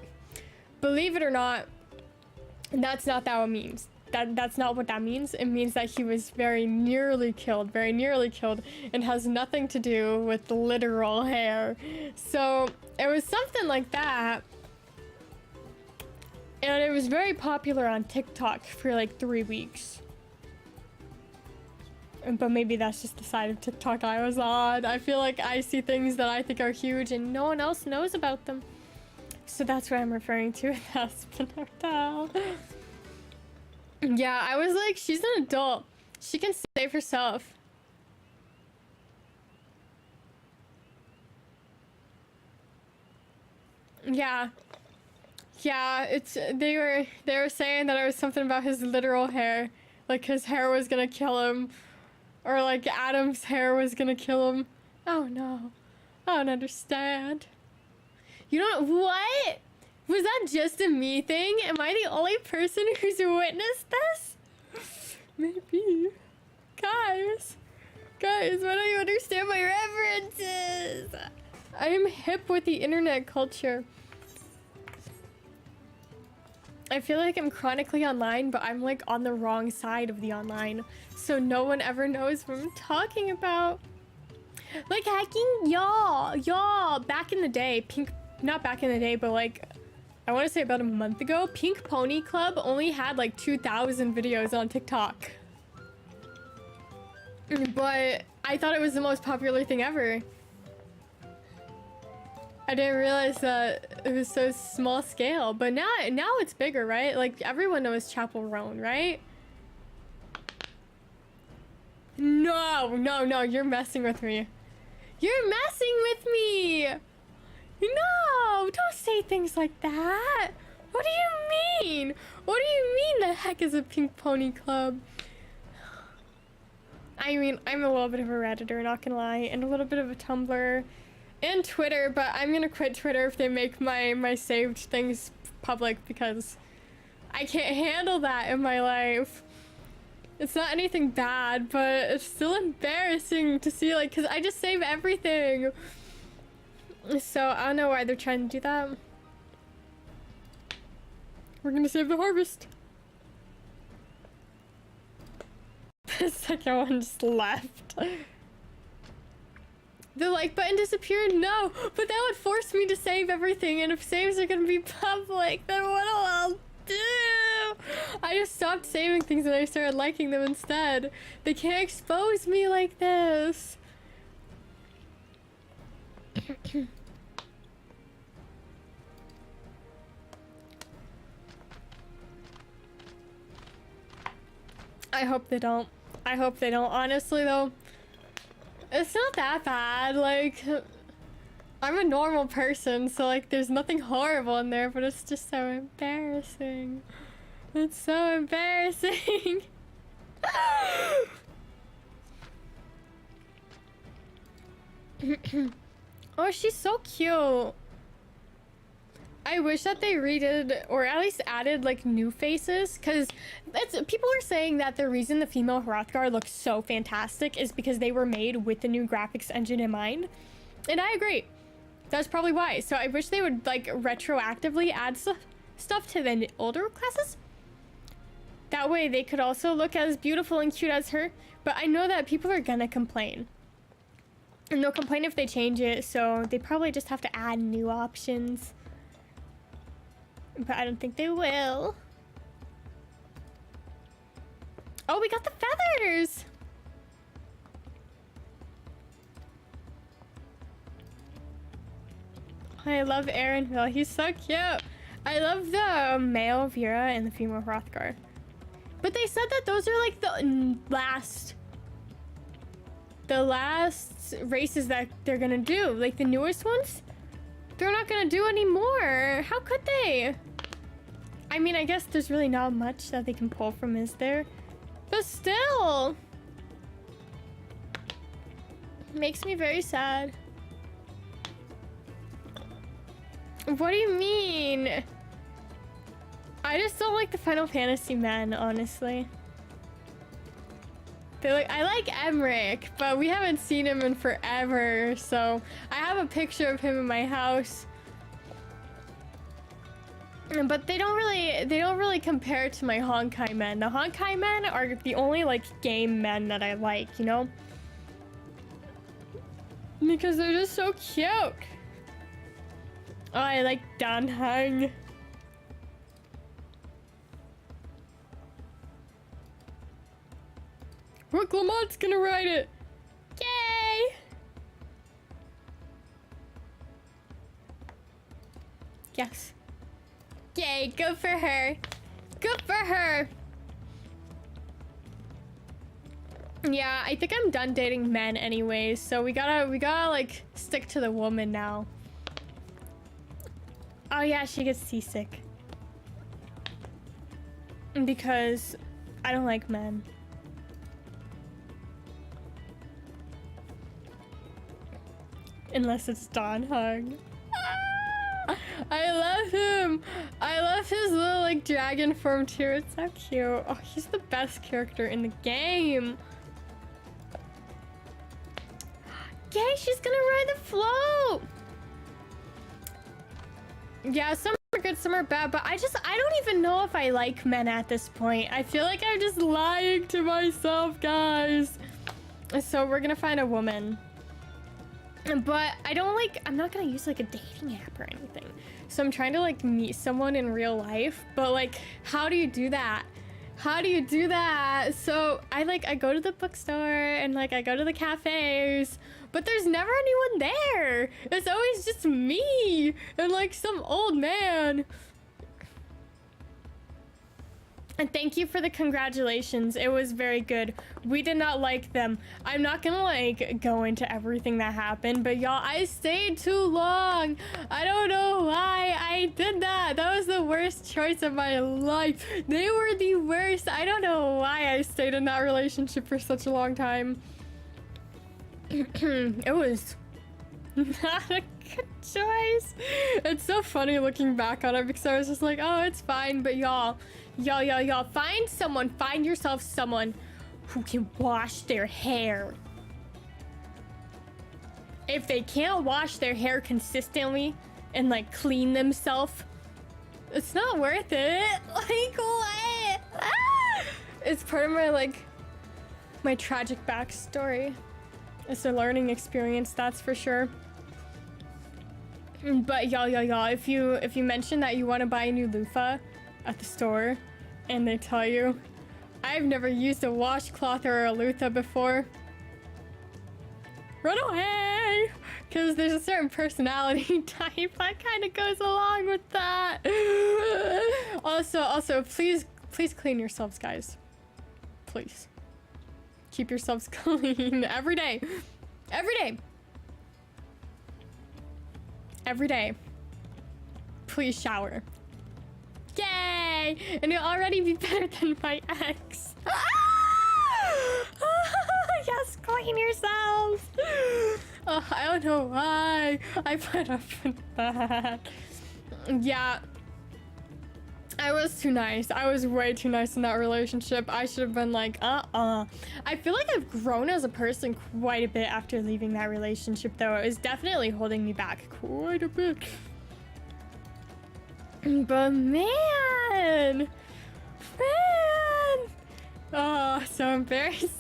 that's not what it means. That's not what that means. It means that he was very nearly killed, and has nothing to do with literal hair. So it was something like that. And it was very popular on TikTok for like 3 weeks. But maybe that's just the side of TikTok I was on. I feel like I see things that I think are huge and no one else knows about them. So that's what I'm referring to with Has-Been Hotel. Yeah, I was like, she's an adult. She can save herself. Yeah. Yeah, they were saying that it was something about his literal hair. Like his hair was gonna kill him. Or like Adam's hair was gonna kill him. Oh no. I don't understand. You know what? Was that just a me thing? Am I the only person who's witnessed this? Maybe. Guys, why don't you understand my references? I am hip with the internet culture. I feel like I'm chronically online, but I'm like on the wrong side of the online. So no one ever knows what I'm talking about. Like hacking, y'all, back in the day, not back in the day, but like, I want to say about a month ago, Pink Pony Club only had like 2,000 videos on TikTok. But I thought it was the most popular thing ever. I didn't realize that it was so small scale, but now it's bigger, right? Like everyone knows Chapel Roan, right? No, you're messing with me. You're messing with me! No, don't say things like that. What do you mean? What do you mean the heck is a Pink Pony Club? I mean, I'm a little bit of a Redditor, not gonna lie, and a little bit of a Tumblr and Twitter, but I'm gonna quit Twitter if they make my saved things public because I can't handle that in my life. It's not anything bad, but it's still embarrassing to see, like, because I just save everything. So I don't know why they're trying to do that. We're gonna save the harvest. The second one just left. The like button disappeared? No, but that would force me to save everything, and if saves are gonna be public, then what do I do? I just stopped saving things and I started liking them instead. They can't expose me like this. I hope they don't. I hope they don't. Honestly though, it's not that bad. Like, I'm a normal person, so like there's nothing horrible in there, but it's just so embarrassing. It's so embarrassing. Oh, she's so cute. I wish that they redid, or at least added, like, new faces, because people are saying that the reason the female Hrothgar looks so fantastic is because they were made with the new graphics engine in mind, and I agree. That's probably why. So I wish they would, like, retroactively add stuff to the older classes. That way they could also look as beautiful and cute as her, but I know that people are gonna complain. And they'll complain if they change it, so they probably just have to add new options. But I don't think they will. Oh, we got the feathers! I love Aaronville. He's so cute. I love the male Vera and the female Hrothgar. But they said that those are like the last races that they're gonna do. Like the newest ones? They're not gonna do anymore. How could they? I mean, I guess there's really not much that they can pull from, is there? But still! Makes me very sad. What do you mean? I just don't like the Final Fantasy men, honestly. I like Emmerich, but we haven't seen him in forever, so I have a picture of him in my house. But they don't really compare to my Honkai men. The Honkai men are the only like game men that I like, you know? Because they're just so cute. Oh, I like Danhang. Rook Lamont's gonna ride it! Yay! Yes. Yay, good for her. Good for her! Yeah, I think I'm done dating men anyways, so we gotta like stick to the woman now. Oh yeah, she gets seasick. Because I don't like men. Unless it's Danhang. Ah! I love him! I love his little like dragon form too. It's so cute. Oh, he's the best character in the game. Yay, she's gonna ride the float! Yeah, some are good, some are bad, but I don't even know if I like men at this point. I feel like I'm just lying to myself, guys. So we're gonna find a woman. But I'm not gonna use like a dating app or anything. So I'm trying to like meet someone in real life, but like, how do you do that? How do you do that? So I go to the bookstore and like I go to the cafes, but there's never anyone there. It's always just me and like some old man. And thank you for the congratulations. It was very good. We did not like them. I'm not gonna like go into everything that happened, but y'all, I stayed too long. I don't know why I did that. That was the worst choice of my life. They were the worst. I don't know why I stayed in that relationship for such a long time. It was not a good choice. It's so funny looking back on it because I was just like, oh, it's fine, but y'all, find yourself someone who can wash their hair. If they can't wash their hair consistently and like clean themselves, it's not worth it. Like, what? Ah! It's part of my like my tragic backstory. It's a learning experience, that's for sure. But y'all, if you mention that you want to buy a new loofah at the store and they tell you, I've never used a washcloth or a loofah before, run away! Because there's a certain personality type that kind of goes along with that. Also, please clean yourselves, guys. Please. Keep yourselves clean every day. Every day. Every day. Please shower. Yay! And you'll already be better than my ex. Yes, clean yourselves. I don't know why I put up with that. Yeah. I was too nice. I was way too nice in that relationship. I should have been like, I feel like I've grown as a person quite a bit after leaving that relationship, though. It was definitely holding me back quite a bit. But man! Oh, so embarrassing.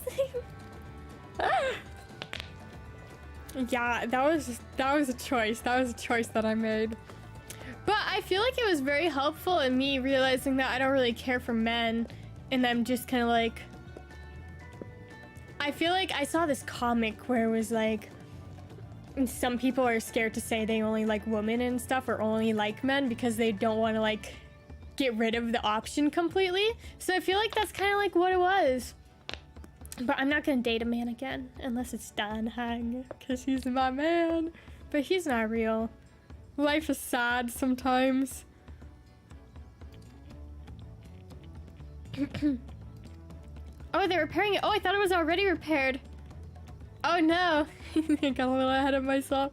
Yeah, that was a choice. That was a choice that I made. But I feel like it was very helpful in me realizing that I don't really care for men, and I'm just kind of like, I feel like I saw this comic where it was like, some people are scared to say they only like women and stuff, or only like men, because they don't want to like get rid of the option completely. So I feel like that's kind of like what it was. But I'm not gonna date a man again unless it's Dan Hang, because he's my man. But he's not real. Life is sad sometimes. Oh, they're repairing it. Oh, I thought it was already repaired. Oh no. I got a little ahead of myself.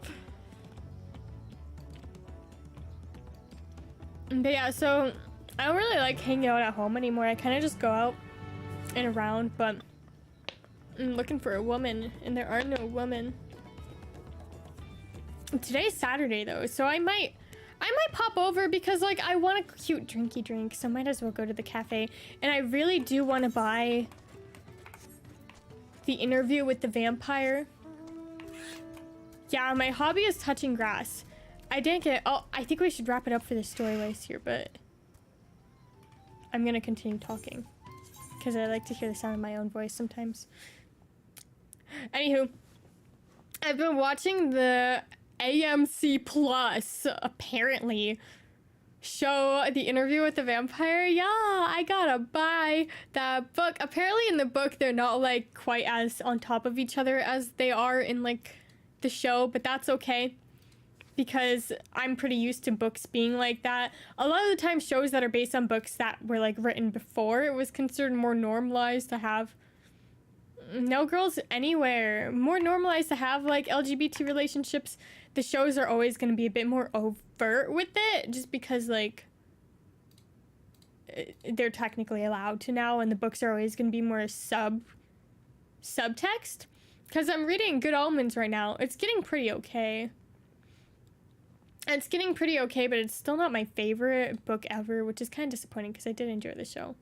But yeah, so I don't really like hanging out at home anymore. I kind of just go out and around, but I'm looking for a woman, and there are no women. Today's Saturday though, so I might pop over because like I want a cute drinky drink, so I might as well go to the cafe. And I really do want to buy the Interview with the Vampire. Yeah, my hobby is touching grass. I didn't get it. Oh, I think we should wrap it up for the story waste here, but I'm gonna continue talking because I like to hear the sound of my own voice sometimes. Anywho, I've been watching the AMC Plus, apparently, show The Interview with the Vampire. Yeah, I gotta buy that book. Apparently in the book, they're not like quite as on top of each other as they are in like the show, but that's okay because I'm pretty used to books being like that. A lot of the time, shows that are based on books that were like written before, it was considered more normalized to have No Girls Anywhere, more normalized to have like LGBT relationships. The shows are always going to be a bit more overt with it just because like they're technically allowed to now, and the books are always going to be more subtext. Because I'm reading Good Omens right now. It's getting pretty okay. It's getting pretty okay, but it's still not my favorite book ever, which is kind of disappointing because I did enjoy the show.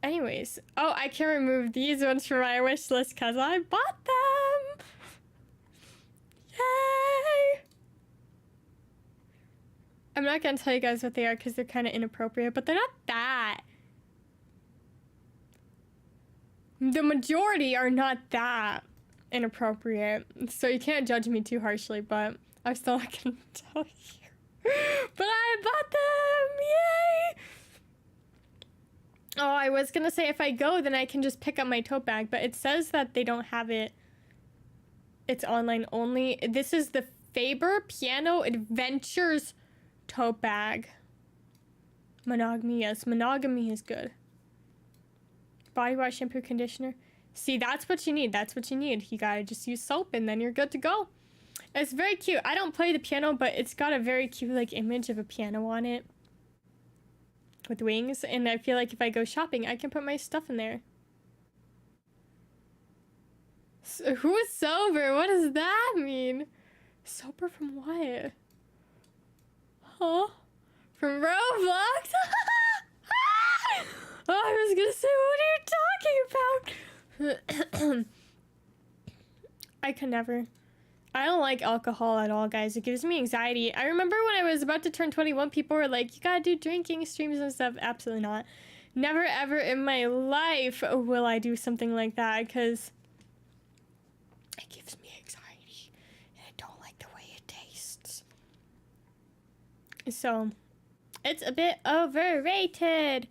Anyways, oh, I can remove these ones from my wish list because I bought them. Yay! I'm not gonna tell you guys what they are because they're kind of inappropriate, but they're not that. The majority are not that inappropriate, so you can't judge me too harshly, but I'm still not gonna tell you. But I bought them! Yay! Oh, I was gonna say if I go, then I can just pick up my tote bag, but it says that they don't have it. It's online only. This is the Faber Piano Adventures tote bag. Monogamy, yes. Monogamy is good. Body wash, shampoo, conditioner. See, that's what you need. That's what you need. You gotta just use soap and then you're good to go. It's very cute. I don't play the piano, but it's got a very cute like image of a piano on it with wings, and I feel like if I go shopping, I can put my stuff in there. So, who is sober? What does that mean? Sober from what? Huh? From Roblox? Oh, I was gonna say, what are you talking about? I could never. I don't like alcohol at all, guys. It gives me anxiety. I remember when I was about to turn 21, people were like, you gotta do drinking streams and stuff. Absolutely not. Never ever in my life will I do something like that, because it gives me anxiety and I don't like the way it tastes. So, it's a bit overrated.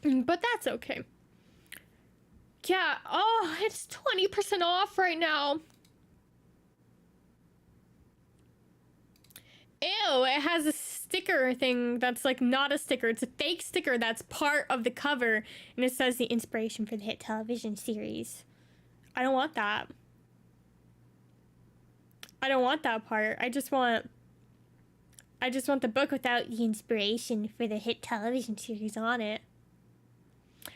But that's okay. Yeah, oh, it's 20% off right now. Ew, it has a sticker thing that's like not a sticker. It's a fake sticker that's part of the cover. And it says the inspiration for the hit television series. I don't want that. I don't want that part. I just want the book without the inspiration for the hit television series on it.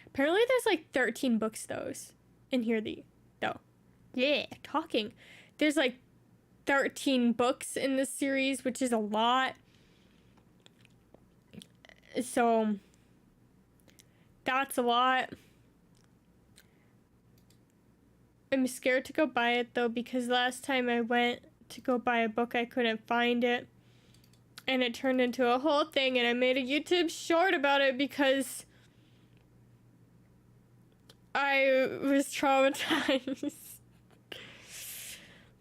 Apparently there's like 13 books in here though. Yeah, talking. There's like 13 books in this series, which is a lot. So that's a lot. I'm scared to go buy it though, because last time I went to go buy a book, I couldn't find it. And it turned into a whole thing, and I made a YouTube short about it because I was traumatized.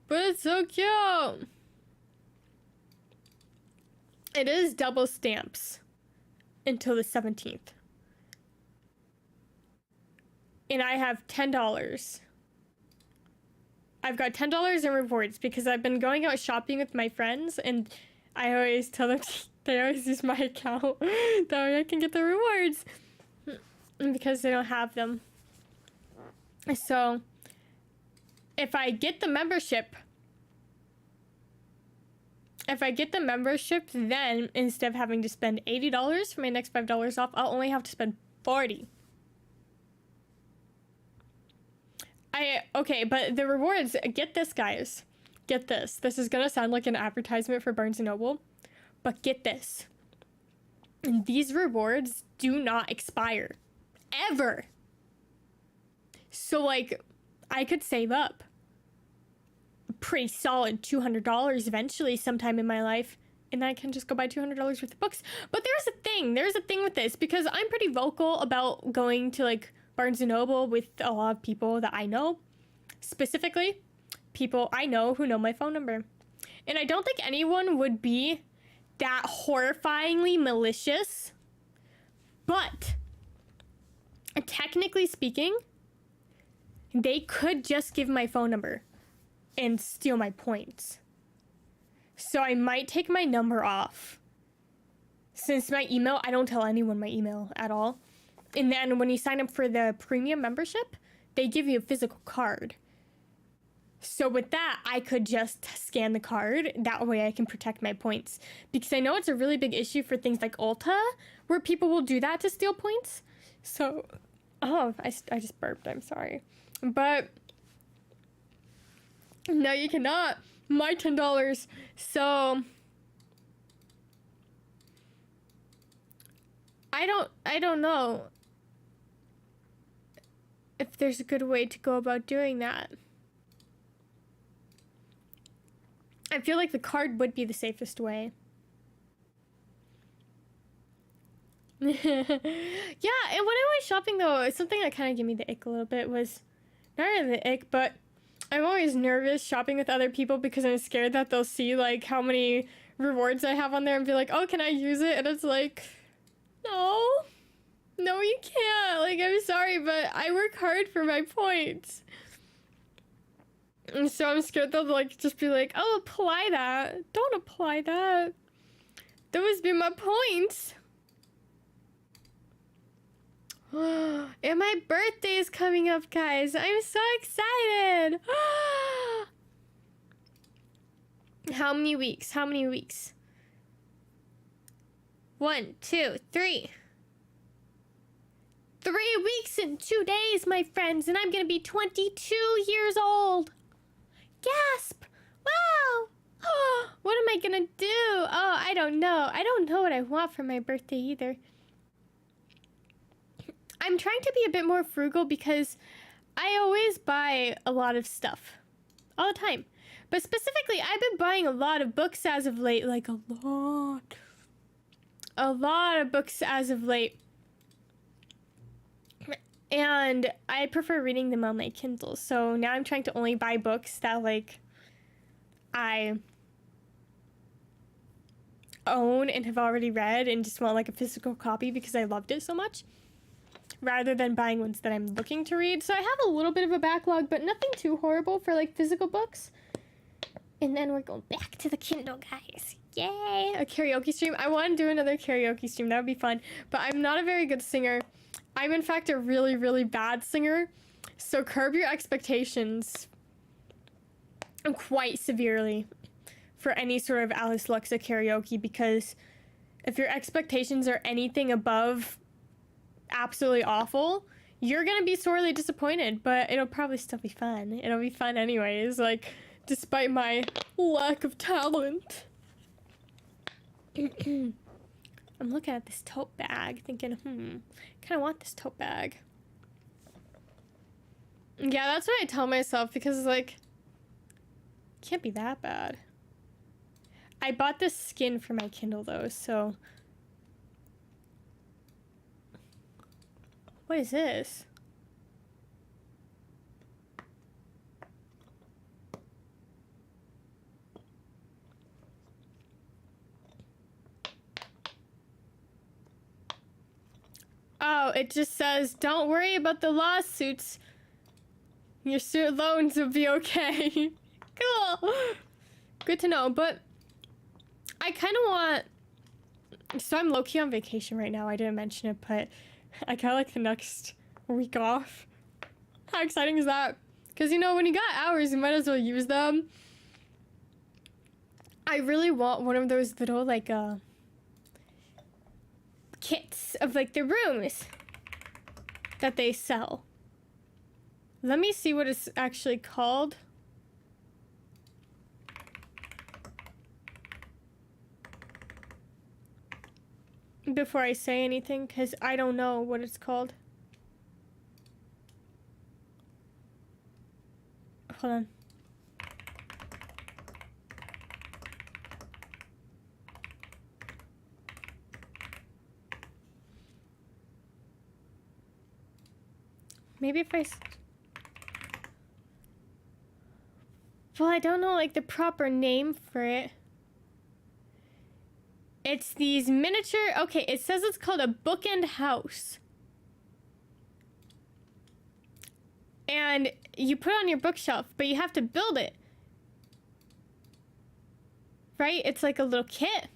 But it's so cute. It is double stamps until the 17th. And I have $10. I've got $10 in rewards because I've been going out shopping with my friends, and I always tell them they always use my account. That way I can get the rewards. Because they don't have them. So, if I get the membership, then instead of having to spend $80 for my next $5 off, I'll only have to spend $40. Okay, but the rewards, get this, guys. Get this. This is gonna sound like an advertisement for Barnes & Noble, but get this. These rewards do not expire. Ever. So, like, I could save up a pretty solid $200 eventually sometime in my life, and I can just go buy $200 worth of books. But there's a thing with this, because I'm pretty vocal about going to, like, Barnes & Noble with a lot of people that I know. Specifically, people I know who know my phone number. And I don't think anyone would be that horrifyingly malicious, but technically speaking, they could just give my phone number and steal my points. So I might take my number off. Since my email, I don't tell anyone my email at all. And then when you sign up for the premium membership, they give you a physical card. So with that, I could just scan the card. That way I can protect my points. Because I know it's a really big issue for things like Ulta, where people will do that to steal points. So, oh, I just burped, I'm sorry. But, no, you cannot. My $10. So, I don't know if there's a good way to go about doing that. I feel like the card would be the safest way. Yeah, and when I went shopping though, something that kind of gave me the ick a little bit was, not really the ick, but I'm always nervous shopping with other people because I'm scared that they'll see like how many rewards I have on there and be like, oh, can I use it? And it's like, no, you can't. Like, I'm sorry, but I work hard for my points. And so I'm scared they'll like just be like, oh, apply that. Don't apply that. Those be my points. And my birthday is coming up, guys. I'm so excited. How many weeks? 1, 2, 3. 3 weeks and 2 days, my friends, and I'm gonna be 22 years old. Gasp! Wow! What am I gonna do? Oh, I don't know. I don't know what I want for my birthday either. I'm trying to be a bit more frugal because I always buy a lot of stuff. All the time. But specifically, I've been buying a lot of books as of late. Like, a lot. A lot of books as of late. And I prefer reading them on my Kindle. So now I'm trying to only buy books that, like, I own and have already read and just want, like, a physical copy because I loved it so much. Rather than buying ones that I'm looking to read. So I have a little bit of a backlog, but nothing too horrible for, like, physical books. And then we're going back to the Kindle, guys. Yay! A karaoke stream. I want to do another karaoke stream. That would be fun. But I'm not a very good singer. I'm, in fact, a really, really bad singer. So curb your expectations quite severely for any sort of Alice Luxa karaoke. Because if your expectations are anything above absolutely awful, you're going to be sorely disappointed. But it'll probably still be fun. It'll be fun anyways. Like, despite my lack of talent. I'm looking at this tote bag thinking, kind of want this tote bag. Yeah, that's what I tell myself because, like, can't be that bad. I bought this skin for my Kindle, though, so. What is this? Oh, it just says, don't worry about the lawsuits. Your student loans will be okay. Cool. Good to know, but I kind of want... So I'm low-key on vacation right now. I didn't mention it, but I got, like, the next week off. How exciting is that? Because, you know, when you got hours, you might as well use them. I really want one of those little, like, kits of, like, the rooms that they sell. Let me see what it's actually called. Before I say anything, because I don't know what it's called. Hold on. Maybe if I... Well, I don't know, like, the proper name for it. It's these miniature... Okay, it says it's called a bookend house. And you put it on your bookshelf, but you have to build it. Right? It's like a little kit.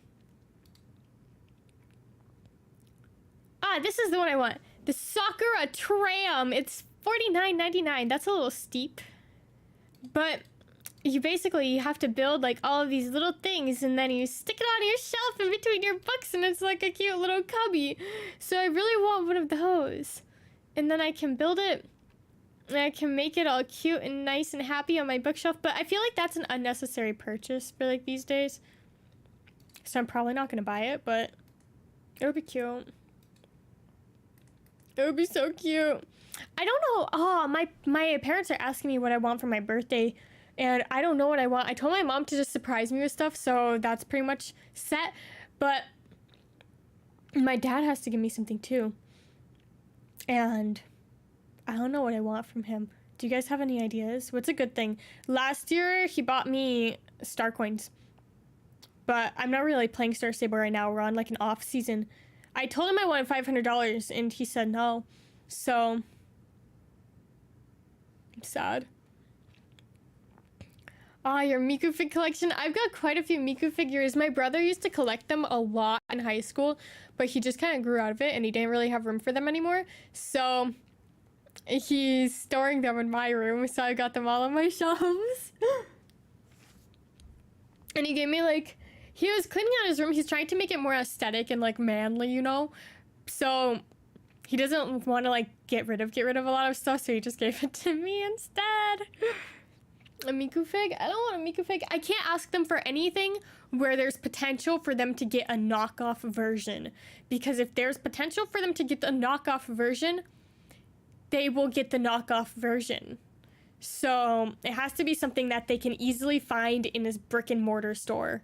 Ah, this is the one I want. The Sakura Tram. It's $49.99. That's a little steep. But you basically have to build like all of these little things and then you stick it on your shelf in between your books and it's like a cute little cubby. So I really want one of those. And then I can build it and I can make it all cute and nice and happy on my bookshelf. But I feel like that's an unnecessary purchase for like these days. So I'm probably not going to buy it, but it would be cute. It would be so cute. I don't know. Oh, my parents are asking me what I want for my birthday. And I don't know what I want. I told my mom to just surprise me with stuff. So that's pretty much set. But my dad has to give me something too. And I don't know what I want from him. Do you guys have any ideas? What's a good thing? Last year, he bought me Star Coins. But I'm not really playing Star Stable right now. We're on like an off season. I told him I wanted $500 and he said no. So I'm sad. Ah, your Miku fig collection. I've got quite a few Miku figures. My brother used to collect them a lot in high school, but he just kind of grew out of it and he didn't really have room for them anymore. So he's storing them in my room. So I got them all on my shelves. And he gave me like, he was cleaning out his room. He's trying to make it more aesthetic and like manly, you know? So he doesn't want to like get rid of a lot of stuff. So he just gave it to me instead. A Miku fig? I don't want a Miku fig. I can't ask them for anything where there's potential for them to get a knockoff version. Because if there's potential for them to get a knockoff version, they will get the knockoff version. So it has to be something that they can easily find in this brick and mortar store.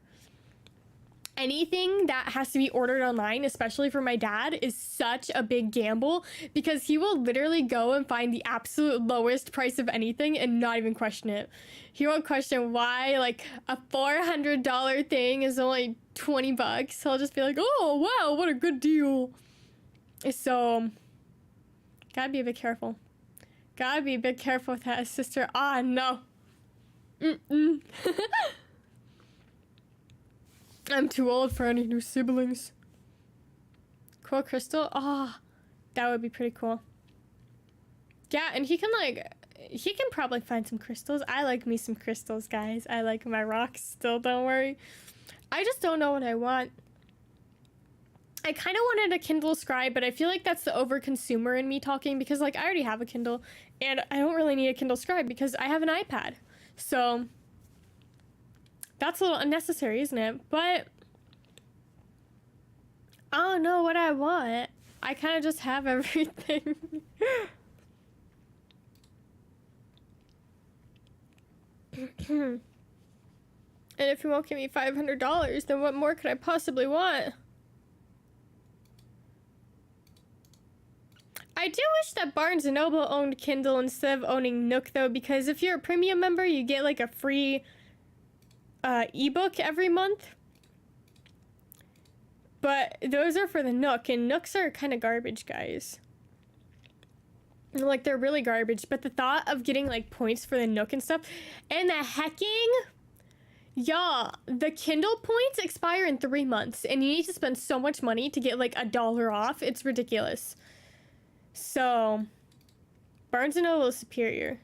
Anything that has to be ordered online, especially for my dad, is such a big gamble because he will literally go and find the absolute lowest price of anything and not even question it. He won't question why like a $400 thing is only 20 bucks. He'll just be like, oh wow, what a good deal. So gotta be a bit careful. Gotta be a bit careful with that, sister. Ah, no. I'm too old for any new siblings. Cool crystal? Ah, that would be pretty cool. Yeah, and he can probably find some crystals. I like me some crystals, guys. I like my rocks still, don't worry. I just don't know what I want. I kind of wanted a Kindle Scribe, but I feel like that's the overconsumer in me talking because like I already have a Kindle and I don't really need a Kindle Scribe because I have an iPad. So that's a little unnecessary, isn't it? But I don't know what I want. I kind of just have everything. And if you won't give me $500, then what more could I possibly want? I do wish that Barnes & Noble owned Kindle instead of owning Nook, though, because if you're a premium member, you get like a free ebook every month. But those are for the Nook, and Nooks are kind of garbage, guys. Like, they're really garbage, but the thought of getting like points for the Nook and stuff, and the hacking, y'all, the Kindle points expire in 3 months, and you need to spend so much money to get like $1 off. It's ridiculous. So, Barnes & Noble is superior.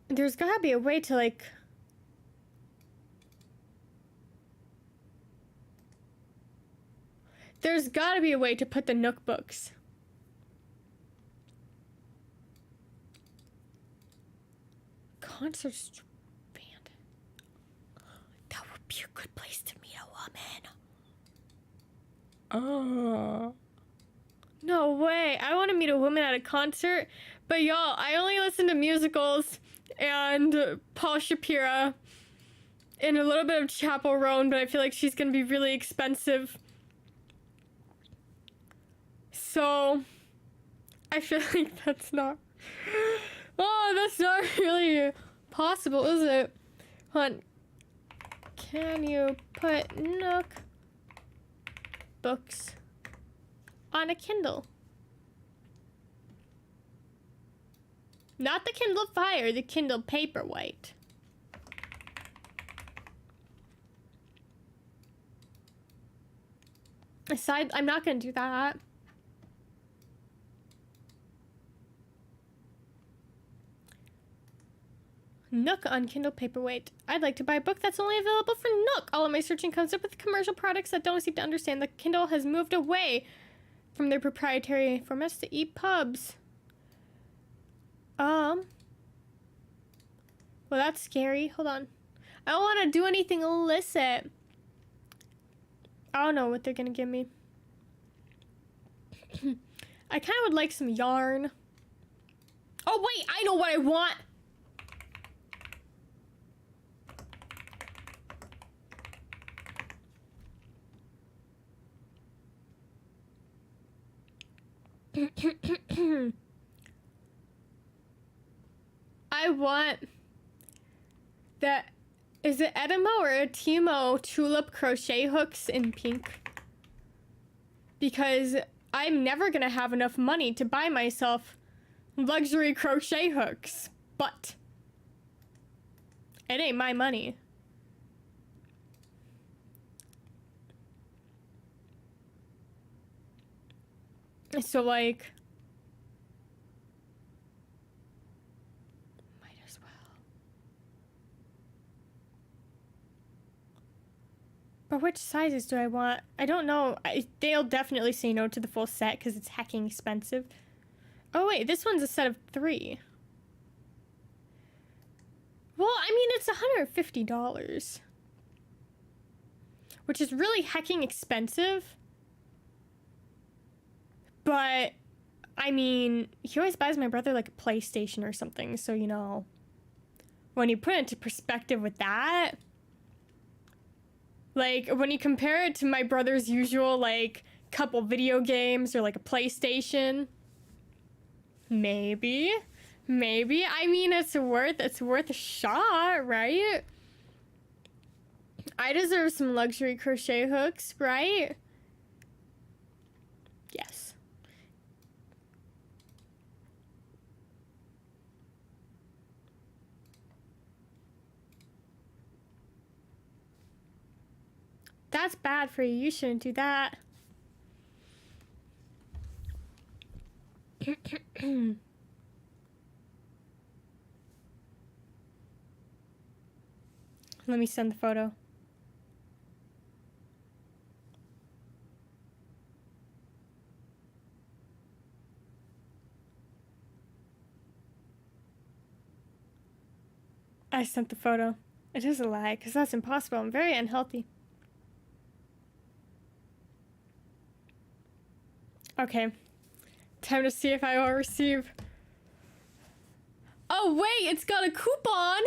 There's gotta be a way to like... There's gotta be a way to put the Nook books. Concert band. That would be a good place to meet a woman. Oh. No way. I want to meet a woman at a concert. But y'all, I only listen to musicals and Paul Shapiro and a little bit of Chappell Roan, but I feel like she's going to be really expensive. So, I feel like that's not... Oh, that's not really possible, is it? Hold on. Can you put Nook books on a Kindle? Not the Kindle Fire, the Kindle Paperwhite. Aside, I'm not gonna do that. Nook on Kindle Paperwhite. I'd like to buy a book that's only available for Nook. All of my searching comes up with commercial products that don't seem to understand that Kindle has moved away from their proprietary formats to EPUBs. Well, that's scary. Hold on. I don't want to do anything illicit. I don't know what they're gonna give me. I kind of would like some yarn. Oh, wait, I know what I want. I want that. Is it Edimo or Atimo tulip crochet hooks in pink? Because I'm never gonna have enough money to buy myself luxury crochet hooks, but it ain't my money. So like, might as well. But which sizes do I want? I don't know. They'll definitely say no to the full set because it's hecking expensive. Oh wait, this one's a set of 3. Well, I mean, it's $150. Which is really hecking expensive. But, I mean, he always buys my brother like a PlayStation or something. So, you know, when you put it into perspective with that, like, when you compare it to my brother's usual, like, couple video games or like a PlayStation, maybe. I mean, it's worth a shot, right? I deserve some luxury crochet hooks, right? Yes. That's bad for you. You shouldn't do that. Let me send the photo. I sent the photo. It is a lie, because that's impossible. I'm very unhealthy. Okay. Time to see if I will receive. Oh, wait, it's got a coupon!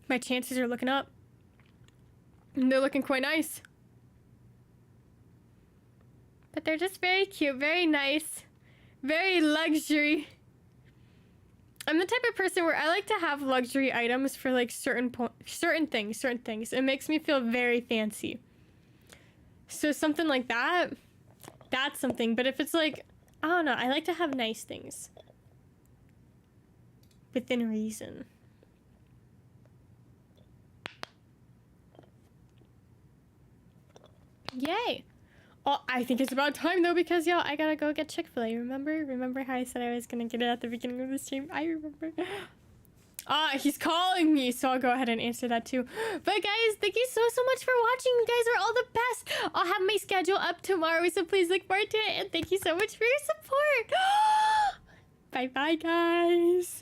My chances are looking up. And they're looking quite nice. But they're just very cute, very nice, very luxury. I'm the type of person where I like to have luxury items for like certain things. It makes me feel very fancy. So something like that, that's something. But if it's like, I don't know, I like to have nice things. Within reason. Yay! Oh, I think it's about time though, because yo, I gotta go get Chick-fil-A. Remember how I said I was gonna get it at the beginning of the stream? I remember. Ah, he's calling me, so I'll go ahead and answer that too. But guys, thank you so much for watching. You guys are all the best. I'll have my schedule up tomorrow, so please look forward to it. And thank you so much for your support. Bye bye, guys.